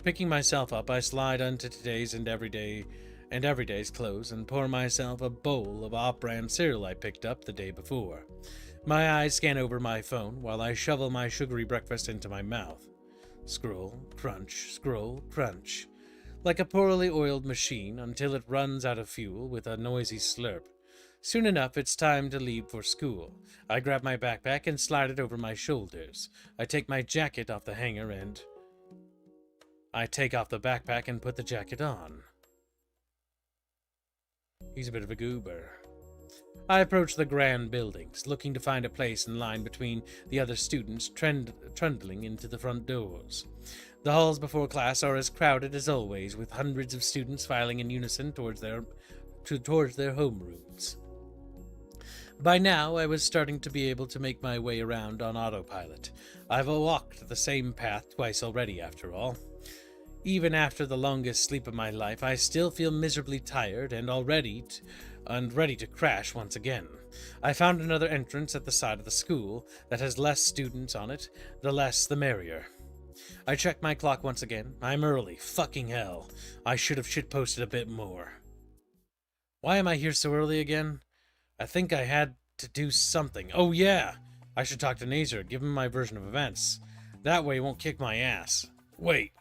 Picking myself up, I slide onto today's and everyday's clothes and pour myself a bowl of off-brand cereal I picked up the day before. My eyes scan over my phone while I shovel my sugary breakfast into my mouth. Scroll, crunch, like a poorly oiled machine until it runs out of fuel with a noisy slurp. Soon enough, it's time to leave for school. I grab my backpack and slide it over my shoulders. I take my jacket off the hanger and I take off the backpack and put the jacket on. He's a bit of a goober. I approach the grand buildings, looking to find a place in line between the other students trundling into the front doors. The halls before class are as crowded as always, with hundreds of students filing in unison towards their homerooms. By now, I was starting to be able to make my way around on autopilot. I've walked the same path twice already, after all. Even after the longest sleep of my life, I still feel miserably tired and ready to crash once again. I found another entrance at the side of the school that has less students on it. The less, the merrier. I check my clock once again. I'm early. Fucking hell. I should have shitposted a bit more. Why am I here so early again? I think I had to do something. Oh yeah! I should talk to Nazer, give him my version of events. That way he won't kick my ass. Wait.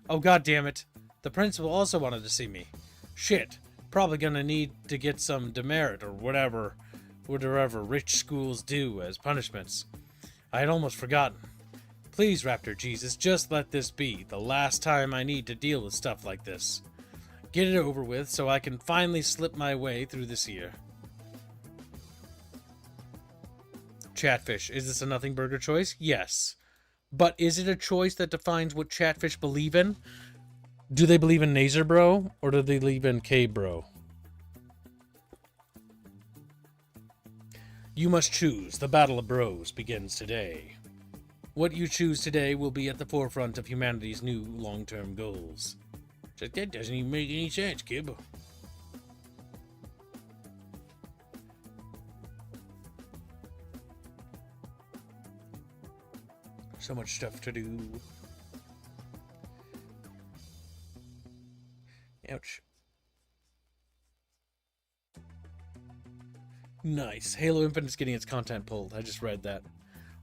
Oh god damn it. The principal also wanted to see me. Shit. Probably gonna need to get some demerit or whatever rich schools do as punishments. I had almost forgotten. Please, Raptor Jesus, just let this be the last time I need to deal with stuff like this. Get it over with so I can finally slip my way through this year. Chatfish, is this a nothing burger choice? Yes. But is it a choice that defines what Chatfish believe in? Do they believe in Nazer Bro, or do they believe in K Bro? You must choose. The Battle of Bros begins today. What you choose today will be at the forefront of humanity's new long-term goals. That doesn't even make any sense, kid. So much stuff to do. Ouch. Nice. Halo Infinite's getting its content pulled. I just read that.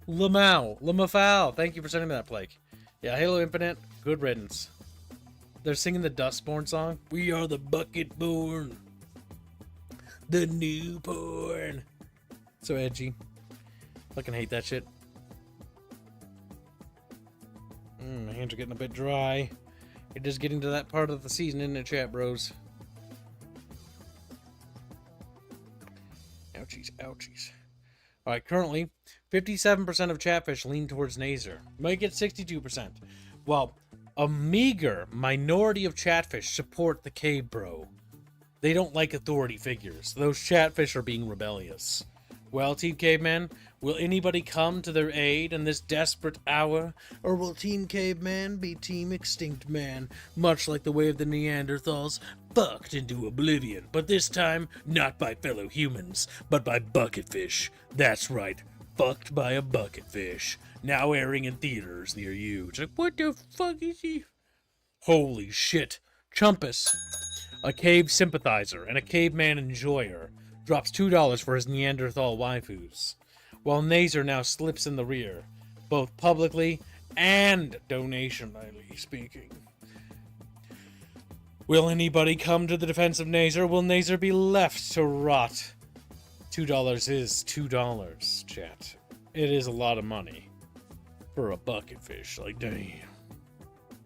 Lamafau, thank you for sending me that, Blake. Yeah, Halo Infinite, good riddance. They're singing the Dustborn song. We are the Bucketborn. The new porn. So edgy. Fucking hate that shit. My hands are getting a bit dry. It is getting to that part of the season, isn't it, chat bros? Ouchies, ouchies. Alright, currently, 57% of Chatfish lean towards Nazer. Might get 62%. Well, a meager minority of Chatfish support the Cave Bro. They don't like authority figures. Those Chatfish are being rebellious. Well, Team Caveman, will anybody come to their aid in this desperate hour? Or will Team Caveman be Team Extinct Man, much like the way of the Neanderthals, fucked into oblivion, but this time not by fellow humans, but by bucketfish. That's right, fucked by a bucketfish. Now airing in theaters near you. It's like, what the fuck is he? Holy shit. Chumpus, a cave sympathizer and a caveman enjoyer, drops $2 for his Neanderthal waifus, while Nazer now slips in the rear, both publicly and donationally speaking. Will anybody come to the defense of Nazer? Will Nazer be left to rot? $2 is $2, chat. It is a lot of money for a bucketfish. Like, damn.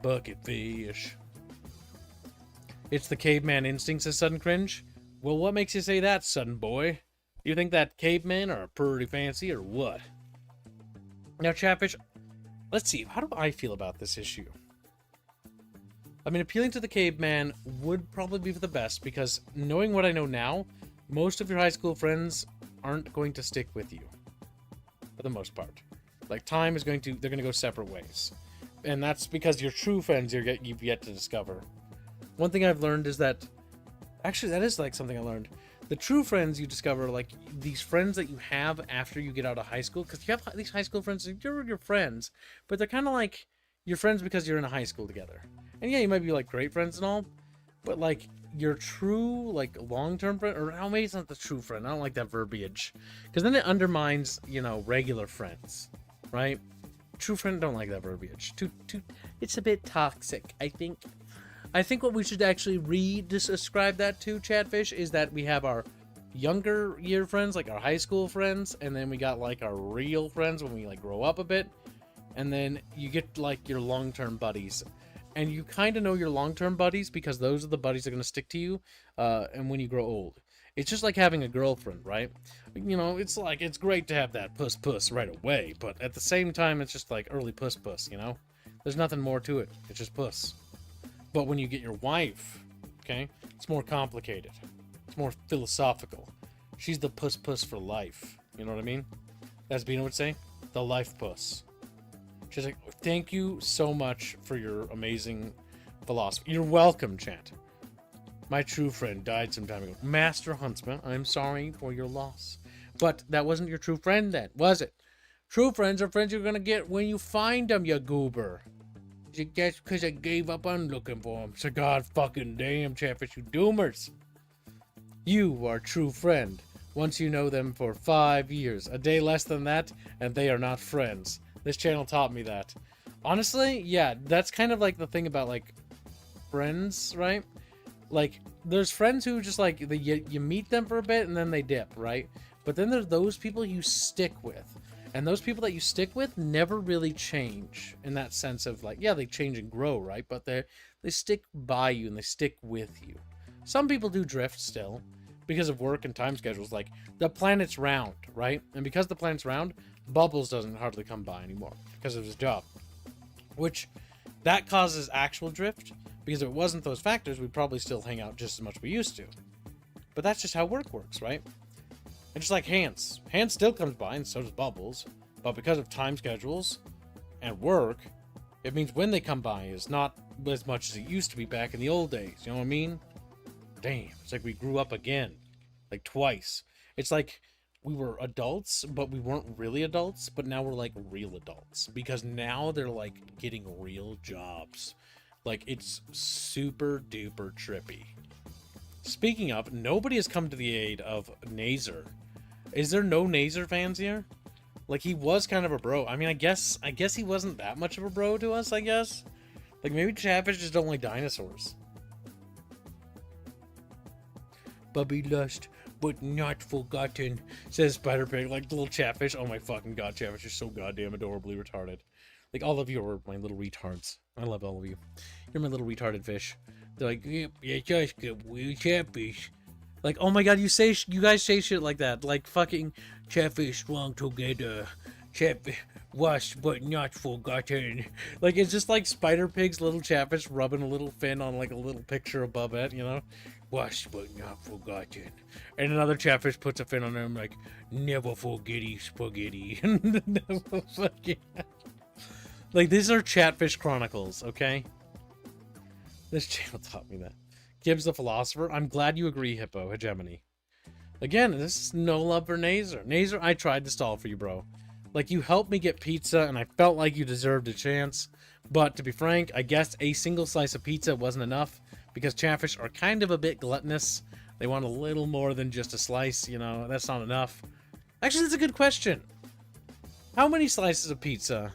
Bucketfish. It's the caveman instinct, says Sudden Cringe. Well, what makes you say that, Sudden Boy? You think that cavemen are pretty fancy, or what? Now, Chatfish, let's see. How do I feel about this issue? I mean, appealing to the caveman would probably be for the best, because knowing what I know now, most of your high school friends aren't going to stick with you. For the most part. Like, time is going to... They're going to go separate ways. And that's because your true friends you've yet to discover. One thing I've learned is that... Actually, that is like something I learned. The true friends you discover, like these friends that you have after you get out of high school, because you have these high school friends, you're your friends, but they're kind of like your friends because you're in a high school together. And yeah, you might be like great friends and all, but like your true, like long-term friend, or no, maybe it's not the true friend. I don't like that verbiage, because then it undermines, you know, regular friends, right? True friend, don't like that verbiage. It's a bit toxic, I think. I think what we should actually describe that to, Chatfish, is that we have our younger year friends, like our high school friends, and then we got like our real friends when we like grow up a bit, and then you get like your long-term buddies, and you kind of know your long-term buddies because those are the buddies that are going to stick to you, and when you grow old. It's just like having a girlfriend, right? You know, it's like, it's great to have that puss right away, but at the same time, it's just like early puss, you know? There's nothing more to it. It's just puss. But when you get your wife, okay, it's more complicated. It's more philosophical. She's the puss for life. You know what I mean? As Bina would say, the life puss. She's like, thank you so much for your amazing philosophy. You're welcome, chat. My true friend died some time ago. Master Huntsman, I'm sorry for your loss. But that wasn't your true friend then, was it? True friends are friends you're gonna get when you find them, you goober. That's because I gave up on looking for them. So god fucking damn, Chatfish, you doomers. You are a true friend once you know them for 5 years. A day less than that, and they are not friends. This channel taught me that. Honestly, yeah, that's kind of like the thing about, like, friends, right? Like, there's friends who just, like, you meet them for a bit, and then they dip, right? But then there's those people you stick with. And those people that you stick with never really change in that sense of like, yeah, they change and grow, right? But they stick by you and they stick with you. Some people do drift still because of work and time schedules. Like the planet's round, right? And because the planet's round, Bubbles doesn't hardly come by anymore because of his job. Which that causes actual drift because if it wasn't those factors, we'd probably still hang out just as much as we used to. But that's just how work works, right? And just like Hans. Hans still comes by, and so does Bubbles. But because of time schedules and work, it means when they come by is not as much as it used to be back in the old days. You know what I mean? Damn. It's like we grew up again. Like twice. It's like we were adults, but we weren't really adults. But now we're like real adults. Because now they're like getting real jobs. Like it's super duper trippy. Speaking of, nobody has come to the aid of Nazer. Is there no Nazer fans here? Like, he was kind of a bro. I mean, I guess he wasn't that much of a bro to us, I guess. Like, maybe Chatfish just don't like dinosaurs. Bubby lust, but not forgotten, says Spider Pig. Like, little Chatfish. Oh my fucking god, Chatfish is so goddamn adorably retarded. Like, all of you are my little retards. I love all of you. You're my little retarded fish. They're like, yeah, just good, we catfish. Like, oh my god, you guys say shit like that. Like, fucking catfish strong together. Catfish washed but not forgotten. Like, it's just like Spider Pig's little catfish rubbing a little fin on like a little picture above it, you know? Washed but not forgotten. And another catfish puts a fin on him like, never forgetty spaghetti. Never forget. Like, these are Chatfish Chronicles, okay? This channel taught me that. Gibbs the Philosopher. I'm glad you agree, Hippo. Hegemony. Again, this is no love for Nazer. Nazer, I tried to stall for you, bro. Like, you helped me get pizza, and I felt like you deserved a chance. But, to be frank, I guess a single slice of pizza wasn't enough, because Chatfish are kind of a bit gluttonous. They want a little more than just a slice, you know? That's not enough. Actually, that's a good question. How many slices of pizza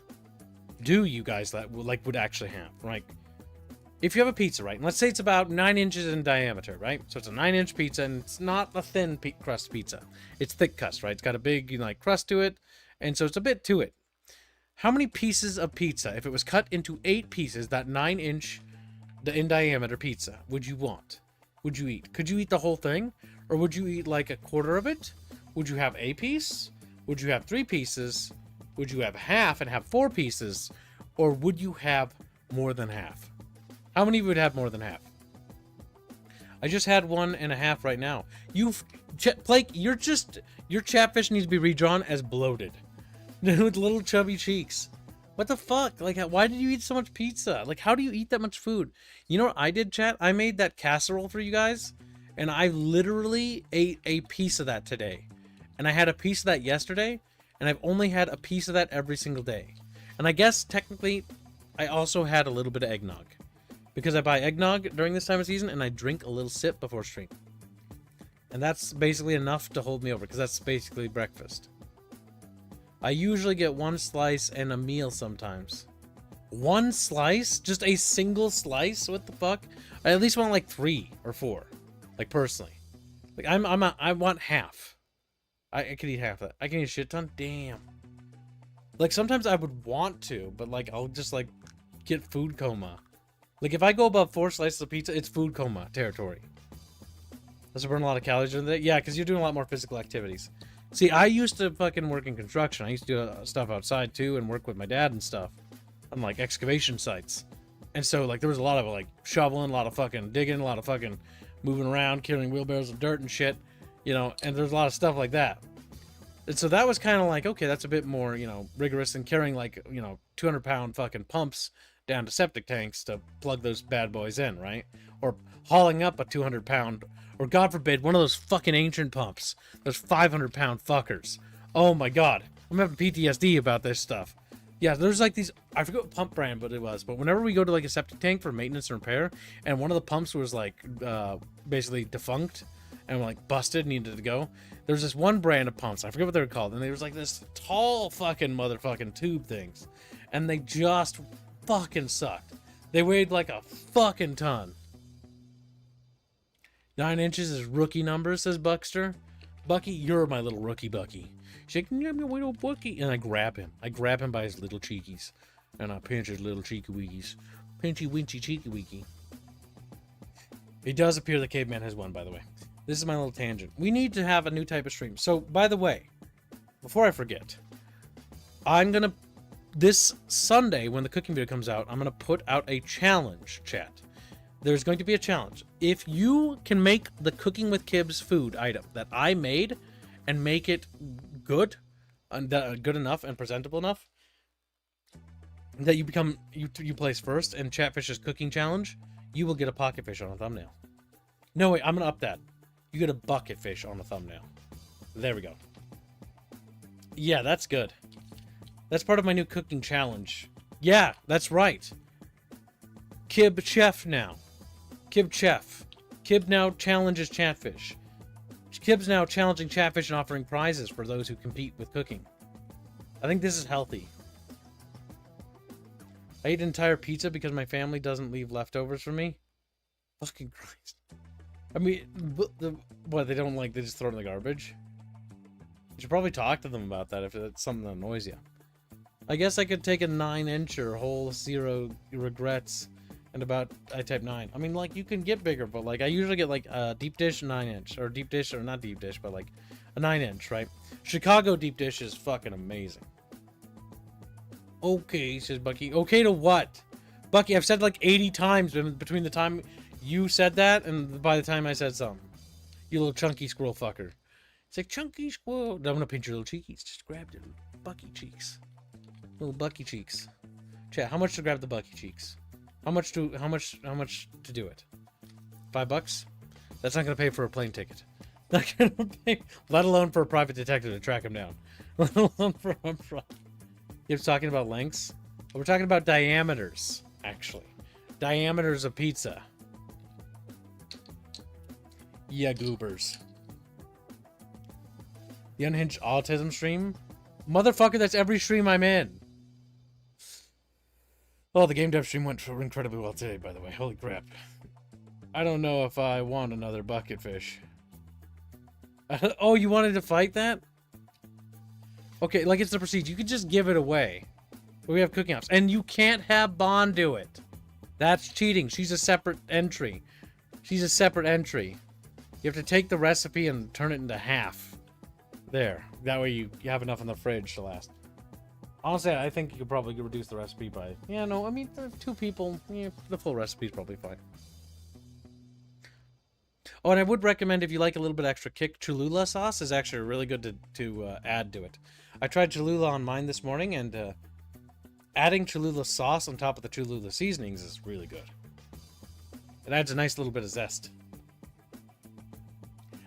do you guys would actually have? Like, if you have a pizza, right, and let's say it's about 9 inches in diameter, right? So it's a 9-inch pizza, and it's not a thin crust pizza. It's thick crust, right? It's got a big, you know, like, crust to it, and so it's a bit to it. How many pieces of pizza, if it was cut into 8 pieces, that 9-inch in diameter pizza, would you want? Would you eat? Could you eat the whole thing? Or would you eat, like, a quarter of it? Would you have a piece? Would you have 3 pieces? Would you have half and have 4 pieces? Or would you have more than half? How many of you would have more than half? I just had 1.5 right now. Blake, your Chatfish needs to be redrawn as bloated. With little chubby cheeks. What the fuck? Like, why did you eat so much pizza? Like, how do you eat that much food? You know what I did, chat? I made that casserole for you guys, and I literally ate a piece of that today. And I had a piece of that yesterday, and I've only had a piece of that every single day. And I guess, technically, I also had a little bit of eggnog. Because I buy eggnog during this time of season, and I drink a little sip before stream. And that's basically enough to hold me over, because that's basically breakfast. I usually get 1 slice and a meal sometimes. 1 slice? Just a single slice? What the fuck? I at least want like 3 or 4. Like, personally. Like, I want half. I could eat half of that. I can eat a shit ton? Damn. Like, sometimes I would want to, but like, I'll just like get food coma. Like, if I go above 4 slices of pizza, it's food coma territory. Does it burn a lot of calories during the day? Yeah, because you're doing a lot more physical activities. See, I used to fucking work in construction. I used to do stuff outside, too, and work with my dad and stuff. On, like, excavation sites. And so, like, there was a lot of, like, shoveling, a lot of fucking digging, a lot of fucking moving around, carrying wheelbarrows of dirt and shit. You know, and there's a lot of stuff like that. And so that was kind of like, okay, that's a bit more, you know, rigorous than carrying, like, you know, 200-pound fucking pumps down to septic tanks to plug those bad boys in, right? Or hauling up a 200-pound, or God forbid, one of those fucking ancient pumps. Those 500-pound fuckers. Oh my god. I'm having PTSD about this stuff. Yeah, there's like these, I forget what pump brand but it was, but whenever we go to like a septic tank for maintenance and repair, and one of the pumps was like, basically defunct, and like busted, needed to go, there's this one brand of pumps, I forget what they were called, and there was like this tall fucking motherfucking tube things, and they just fucking sucked. They weighed like a fucking ton. 9 inches is rookie number, says Buckster. Bucky, you're my little rookie Bucky. She's like, yeah, my little Bucky. And I grab him. I grab him by his little cheekies. And I pinch his little cheeky weekies. Pinchy winchy cheeky weeky. It does appear the caveman has won, by the way. This is my little tangent. We need to have a new type of stream. So, by the way, before I forget, I'm gonna, this Sunday, when the cooking video comes out, I'm gonna put out a challenge, chat. There's going to be a challenge. If you can make the Cooking with Kibs food item that I made and make it good, and good enough and presentable enough, that you become, you place first in Chatfish's cooking challenge, you will get a pocket fish on a thumbnail. No, wait, I'm gonna up that. You get a bucket fish on a thumbnail. There we go. Yeah, that's good. That's part of my new cooking challenge. Yeah, that's right. Kib Chef now. Kib Chef. Kib now challenges Chatfish. Kib's now challenging Chatfish and offering prizes for those who compete with cooking. I think this is healthy. I ate an entire pizza because my family doesn't leave leftovers for me. Fucking Christ. I mean, what, they don't like, they just throw it in the garbage? You should probably talk to them about that if it's something that annoys you. I guess I could take a 9-incher, whole 0 regrets, and about, I type 9. I mean, like, you can get bigger, but, like, I usually get, like, a deep dish 9-inch, or deep dish, or not deep dish, but, like, a 9-inch, right? Chicago deep dish is fucking amazing. Okay, says Bucky. Okay to what? Bucky, I've said, like, 80 times between the time you said that and by the time I said something. You little chunky squirrel fucker. It's like, chunky squirrel. I'm gonna pinch your little cheekies. Just grab your Bucky cheeks. Little Bucky cheeks. Chat, how much to grab the Bucky cheeks? How much to do it? $5? That's not gonna pay for a plane ticket. Not gonna pay, let alone for a private detective to track him down. Let alone for a You're talking about lengths? We're talking about diameters, actually. Diameters of pizza. Yeah, goobers. The Unhinged Autism stream? Motherfucker, that's every stream I'm in. Oh, the game dev stream went incredibly well today, by the way. Holy crap. I don't know if I want another bucket fish. Oh, you wanted to fight that? Okay, like it's the procedure. You could just give it away. We have cooking ops. And you can't have Bond do it. That's cheating. She's a separate entry. She's a separate entry. You have to take the recipe and turn it into half. There. That way you have enough in the fridge to last. Honestly, I think you could probably reduce the recipe by... Yeah, no, I mean, 2 people, yeah, the full recipe is probably fine. Oh, and I would recommend, if you like a little bit extra kick, Cholula sauce is actually really good to add to it. I tried Cholula on mine this morning, and adding Cholula sauce on top of the Cholula seasonings is really good. It adds a nice little bit of zest.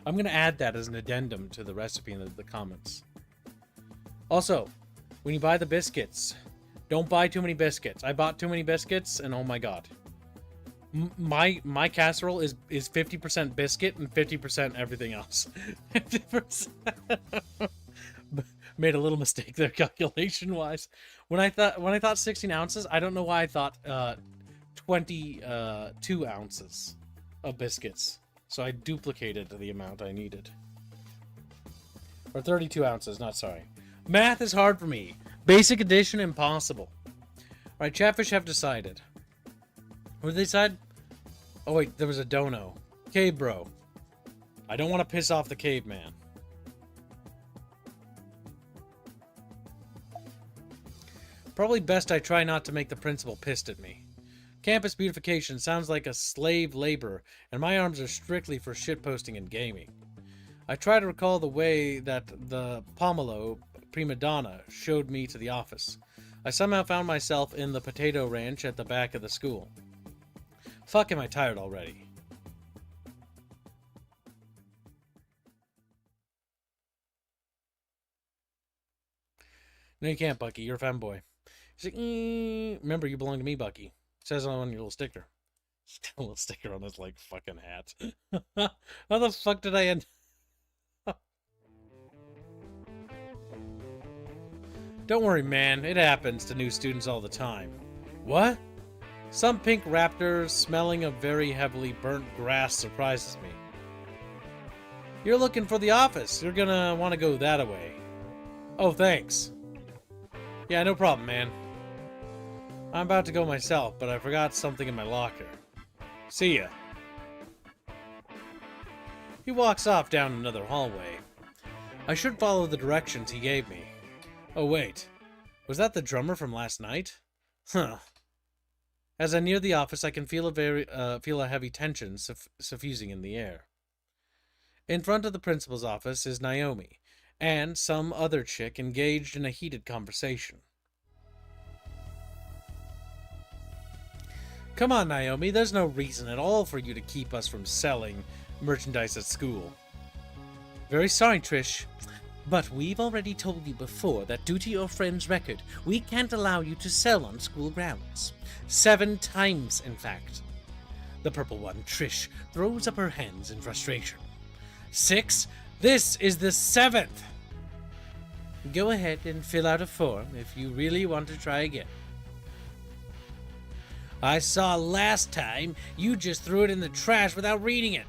I'm going to add that as an addendum to the recipe in the comments. Also, when you buy the biscuits, don't buy too many biscuits. I bought too many biscuits, and oh my god. My casserole is 50% biscuit and 50% everything else. 50%. Made a little mistake there calculation-wise. When I thought 16 ounces, I don't know why I thought 22 ounces of biscuits. So I duplicated the amount I needed. Or 32 ounces, not sorry. Math is hard for me. Basic addition, impossible. Alright, Chatfish have decided. What did they decide? Oh wait, there was a dono. Cave bro. I don't want to piss off the caveman. Probably best I try not to make the principal pissed at me. Campus beautification sounds like a slave labor, and my arms are strictly for shitposting and gaming. I try to recall the way that the Pomelo prima donna showed me to the office. I somehow found myself in the potato ranch at the back of the school. Fuck, am I tired already? No, you can't, Bucky. You're a fanboy. He's like, remember, you belong to me, Bucky. It says on your little sticker. A little sticker on his, like, fucking hat. How the fuck did I end? Don't worry, man. It happens to new students all the time. What? Some pink raptor smelling of very heavily burnt grass surprises me. You're looking for the office. You're gonna want to go that way. Oh, thanks. Yeah, no problem, man. I'm about to go myself, but I forgot something in my locker. See ya. He walks off down another hallway. I should follow the directions he gave me. Oh, wait. Was that the drummer from last night? Huh. As I near the office, I can feel a heavy tension suffusing in the air. In front of the principal's office is Naomi, and some other chick engaged in a heated conversation. Come on, Naomi, there's no reason at all for you to keep us from selling merchandise at school. Very sorry, Trish, but we've already told you before that due to your friend's record, we can't allow you to sell on school grounds. 7 times, in fact. The purple one, Trish, throws up her hands in frustration. 6? This is the 7th! Go ahead and fill out a form if you really want to try again. I saw last time you just threw it in the trash without reading it.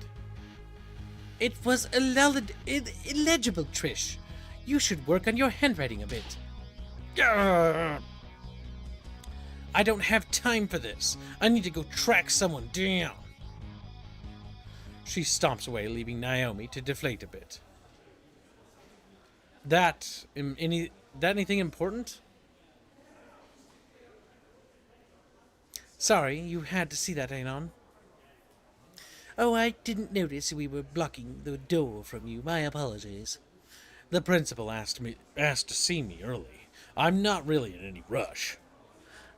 It was illegible, Trish. You should work on your handwriting a bit. Grr. I don't have time for this. I need to go track someone down. She stomps away, leaving Naomi to deflate a bit. That anything important? Sorry, you had to see that, Anon. Oh, I didn't notice we were blocking the door from you. My apologies. The principal asked to see me early. I'm not really in any rush.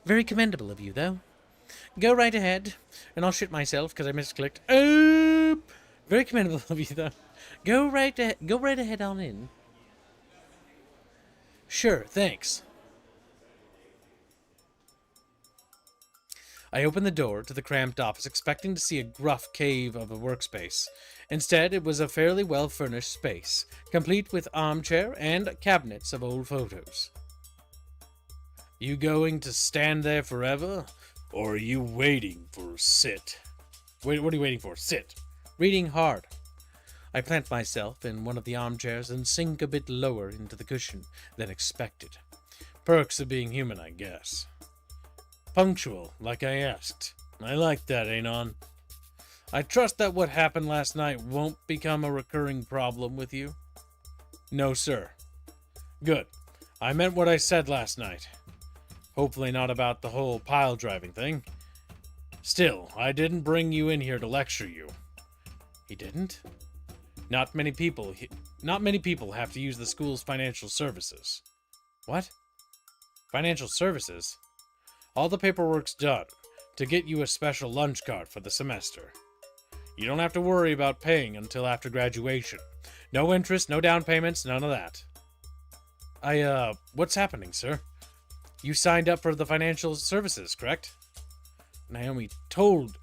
Very commendable of you, though. Go right ahead, and I'll shit myself because I misclicked. Very commendable of you, though. Go right ahead on in. Sure, thanks. I opened the door to the cramped office, expecting to see a gruff cave of a workspace. Instead, it was a fairly well-furnished space, complete with armchair and cabinets of old photos. You going to stand there forever, or are you waiting for sit? Wait, what are you waiting for? Sit. Reading hard. I plant myself in one of the armchairs and sink a bit lower into the cushion than expected. Perks of being human, I guess. Punctual, like I asked. I like that, Anon. I trust that what happened last night won't become a recurring problem with you? No, sir. Good. I meant what I said last night. Hopefully not about the whole pile driving thing. Still, I didn't bring you in here to lecture you. He didn't? Not many people have to use the school's financial services. What? Financial services? All the paperwork's done to get you a special lunch card for the semester. You don't have to worry about paying until after graduation. No interest, no down payments, none of that. What's happening, sir? You signed up for the financial services, correct? Naomi told.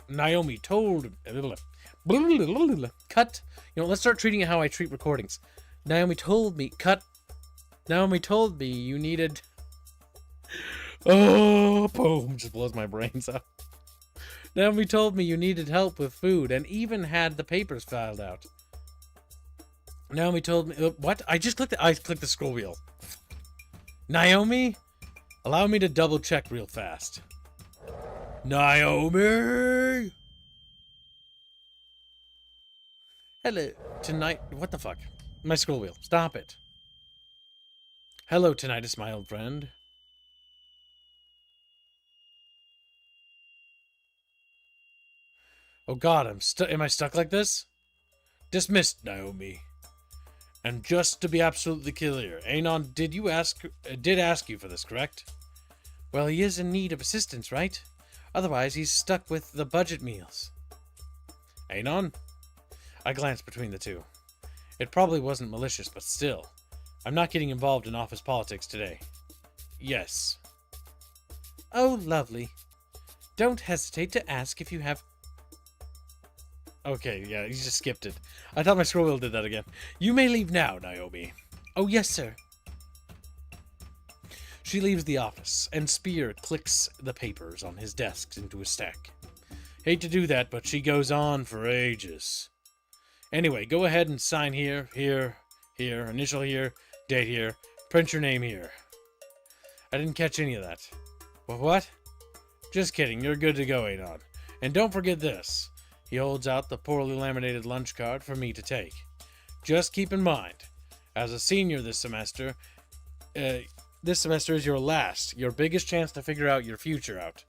Cut. You know, let's start treating it how I treat recordings. Naomi told me you needed. Oh, boom, just blows my brains out. Naomi told me you needed help with food and even had the papers filed out. Naomi told me... what? I clicked the scroll wheel. Naomi? Allow me to double check real fast. Naomi? Hello, tonight... What the fuck? My scroll wheel. Stop it. Hello, tinnitus, my old friend. Oh god, am I stuck like this? Dismissed, Naomi. And just to be absolutely clear, Anon did ask you for this, correct? Well, he is in need of assistance, right? Otherwise, he's stuck with the budget meals. Anon? I glanced between the two. It probably wasn't malicious, but still. I'm not getting involved in office politics today. Yes. Oh, lovely. Don't hesitate to ask if you have... Okay, yeah, you just skipped it. I thought my scroll wheel did that again. You may leave now, Naomi. Oh, yes, sir. She leaves the office, and Spear clicks the papers on his desk into a stack. Hate to do that, but she goes on for ages. Anyway, go ahead and sign here, initial here, date here, print your name here. I didn't catch any of that. What? Just kidding, you're good to go, Anon. And don't forget this. He holds out the poorly laminated lunch card for me to take. Just keep in mind, as a senior this semester is your biggest chance to figure out your future out.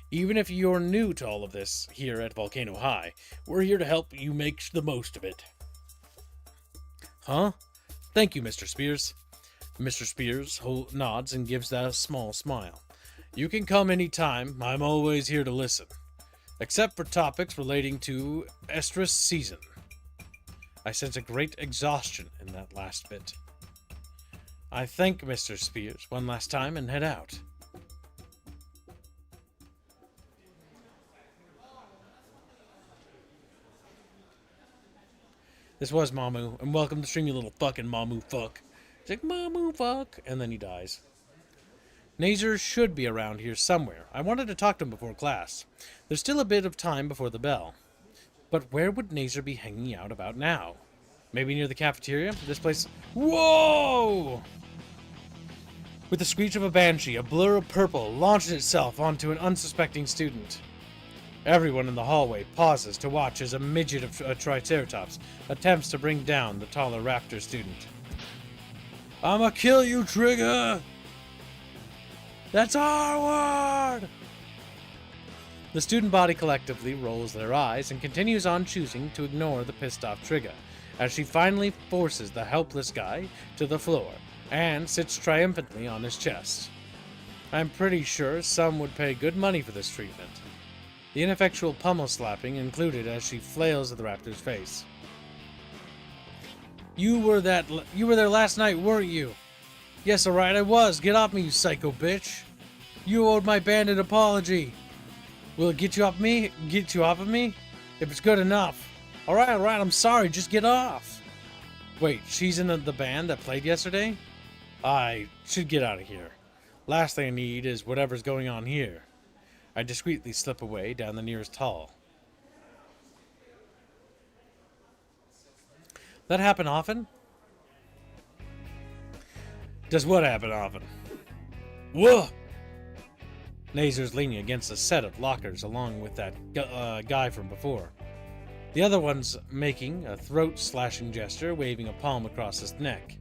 Even if you're new to all of this here at Volcano High, we're here to help you make the most of it. Huh? Thank you, Mr. Spears. Mr. Spears nods and gives that a small smile. You can come any time. I'm always here to listen. Except for topics relating to estrus season. I sense a great exhaustion in that last bit. I thank Mr. Spears one last time and head out. This was Mamu, and welcome to stream, you little fucking Mamu fuck. He's like, Mamu fuck, and then he dies. Nazer should be around here somewhere. I wanted to talk to him before class. There's still a bit of time before the bell. But where would Nazer be hanging out about now? Maybe near the cafeteria? This place... Whoa! With the screech of a banshee, a blur of purple launches itself onto an unsuspecting student. Everyone in the hallway pauses to watch as a midget of a Triceratops attempts to bring down the taller raptor student. "I'ma kill you, Trigger! That's our word!" The student body collectively rolls their eyes and continues on choosing to ignore the pissed off Trigger, as she finally forces the helpless guy to the floor and sits triumphantly on his chest. I'm pretty sure some would pay good money for this treatment. The ineffectual pummel slapping included as she flails at the raptor's face. You were there last night, weren't you?" "Yes, alright, I was. Get off me, you psycho bitch. You owed my bandit apology. Will it get you off of me? If it's good enough. Alright, I'm sorry, just get off." Wait, she's in the band that played yesterday? I should get out of here. Last thing I need is whatever's going on here. I discreetly slip away down the nearest hall. That happen often? Does what happen often? Whoa! Nazer's leaning against a set of lockers along with that guy from before. The other one's making a throat-slashing gesture, waving a palm across his neck.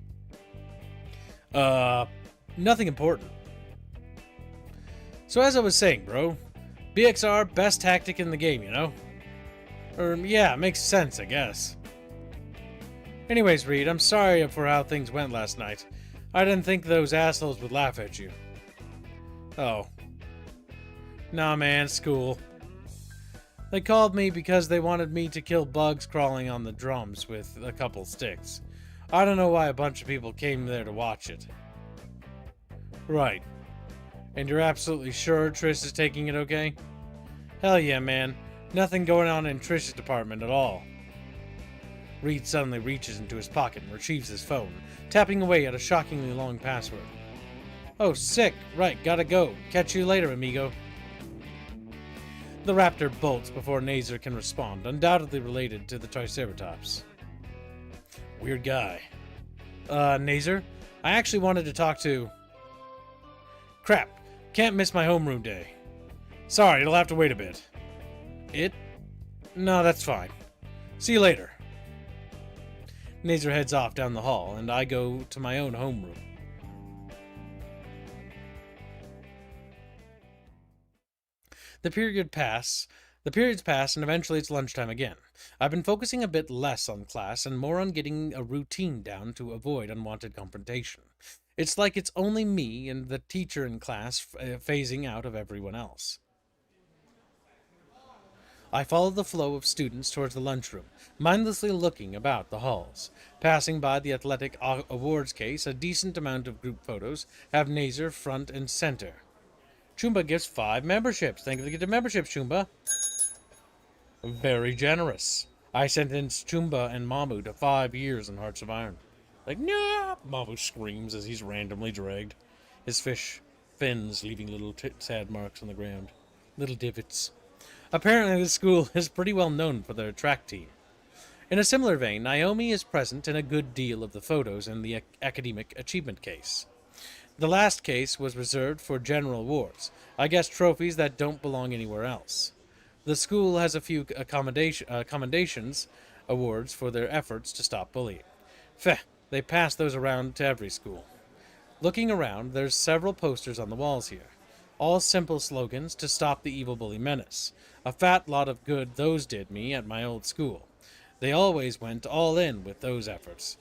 Nothing important. So as I was saying, bro, BXR, best tactic in the game, you know? Yeah, makes sense, I guess. Anyways, Reed, I'm sorry for how things went last night. I didn't think those assholes would laugh at you. Oh. Nah, man, it's cool. They called me because they wanted me to kill bugs crawling on the drums with a couple sticks. I don't know why a bunch of people came there to watch it. Right. And you're absolutely sure Trish is taking it okay? Hell yeah, man. Nothing going on in Trish's department at all. Reed suddenly reaches into his pocket and retrieves his phone, tapping away at a shockingly long password. Oh, sick. Right, gotta go. Catch you later, amigo. The raptor bolts before Nazer can respond, undoubtedly related to the Triceratops. Weird guy. Nazer? I actually wanted to talk to... Crap. Can't miss my homeroom day. Sorry, it'll have to wait a bit. No, that's fine. See you later. Nazer heads off down the hall, and I go to my own homeroom. The periods pass, and eventually it's lunchtime again. I've been focusing a bit less on class and more on getting a routine down to avoid unwanted confrontation. It's like it's only me and the teacher in class phasing out of everyone else. I follow the flow of students towards the lunchroom, mindlessly looking about the halls. Passing by the athletic awards case, a decent amount of group photos have Nazer front and center. Chumba gives 5 memberships. Thank you for the memberships, Chumba. Very generous. I sentenced Chumba and Mamu to 5 years in Hearts of Iron. Like, no! Mamu screams as he's randomly dragged. His fish fins leaving little sad marks on the ground. Little divots. Apparently this school is pretty well known for their track team. In a similar vein, Naomi is present in a good deal of the photos in the academic achievement case. The last case was reserved for general awards, I guess trophies that don't belong anywhere else. The school has a few commendations awards for their efforts to stop bullying. They pass those around to every school. Looking around, there's several posters on the walls here. All simple slogans to stop the evil bully menace. A fat lot of good those did me at my old school. They always went all in with those efforts.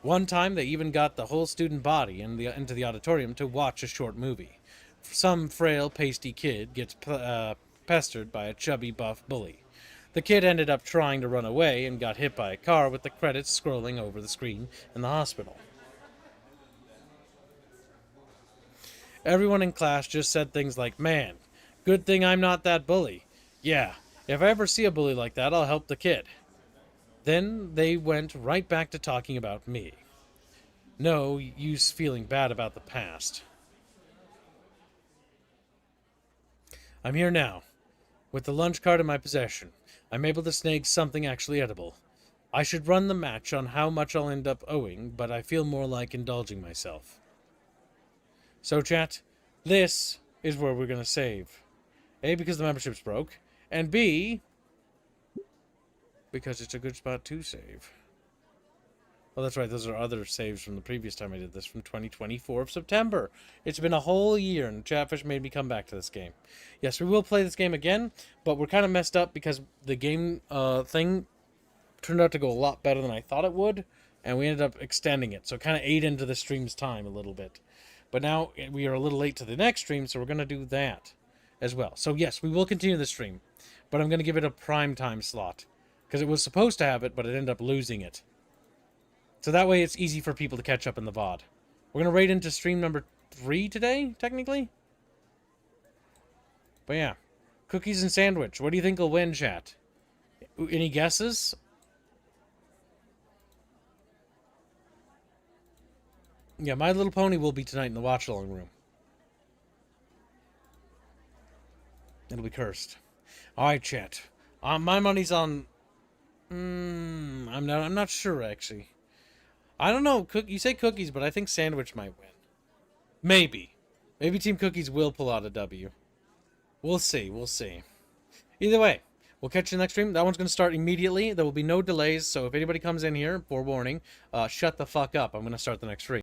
One time they even got the whole student body into the auditorium to watch a short movie. Some frail, pasty kid gets pestered by a chubby, buff bully. The kid ended up trying to run away and got hit by a car with the credits scrolling over the screen in the hospital. Everyone in class just said things like, "Man, good thing I'm not that bully. Yeah, if I ever see a bully like that, I'll help the kid." Then they went right back to talking about me. No use feeling bad about the past. I'm here now. With the lunch card in my possession, I'm able to snag something actually edible. I should run the match on how much I'll end up owing, but I feel more like indulging myself. So, chat, this is where we're going to save. A, because the membership's broke, and B, because it's a good spot to save. Oh, that's right. Those are other saves from the previous time I did this, from 2024 of September. It's been a whole year, and Chatfish made me come back to this game. Yes, we will play this game again, but we're kind of messed up because the game thing turned out to go a lot better than I thought it would, and we ended up extending it, so it kind of ate into the stream's time a little bit. But now we are a little late to the next stream, so we're going to do that as well. So yes, we will continue the stream, but I'm going to give it a prime time slot, because it was supposed to have it, but it ended up losing it. So that way it's easy for people to catch up in the VOD. We're going to raid into stream number 3 today, technically. But yeah. Cookies and sandwich. What do you think will win, chat? Any guesses? Yeah, My Little Pony will be tonight in the watch-along room. It'll be cursed. Alright, chat. My money's on... I'm not sure, actually. I don't know. You say cookies, but I think sandwich might win. Maybe. Maybe Team Cookies will pull out a W. We'll see. We'll see. Either way, we'll catch you next stream. That one's going to start immediately. There will be no delays, so if anybody comes in here, forewarning, shut the fuck up. I'm going to start the next stream.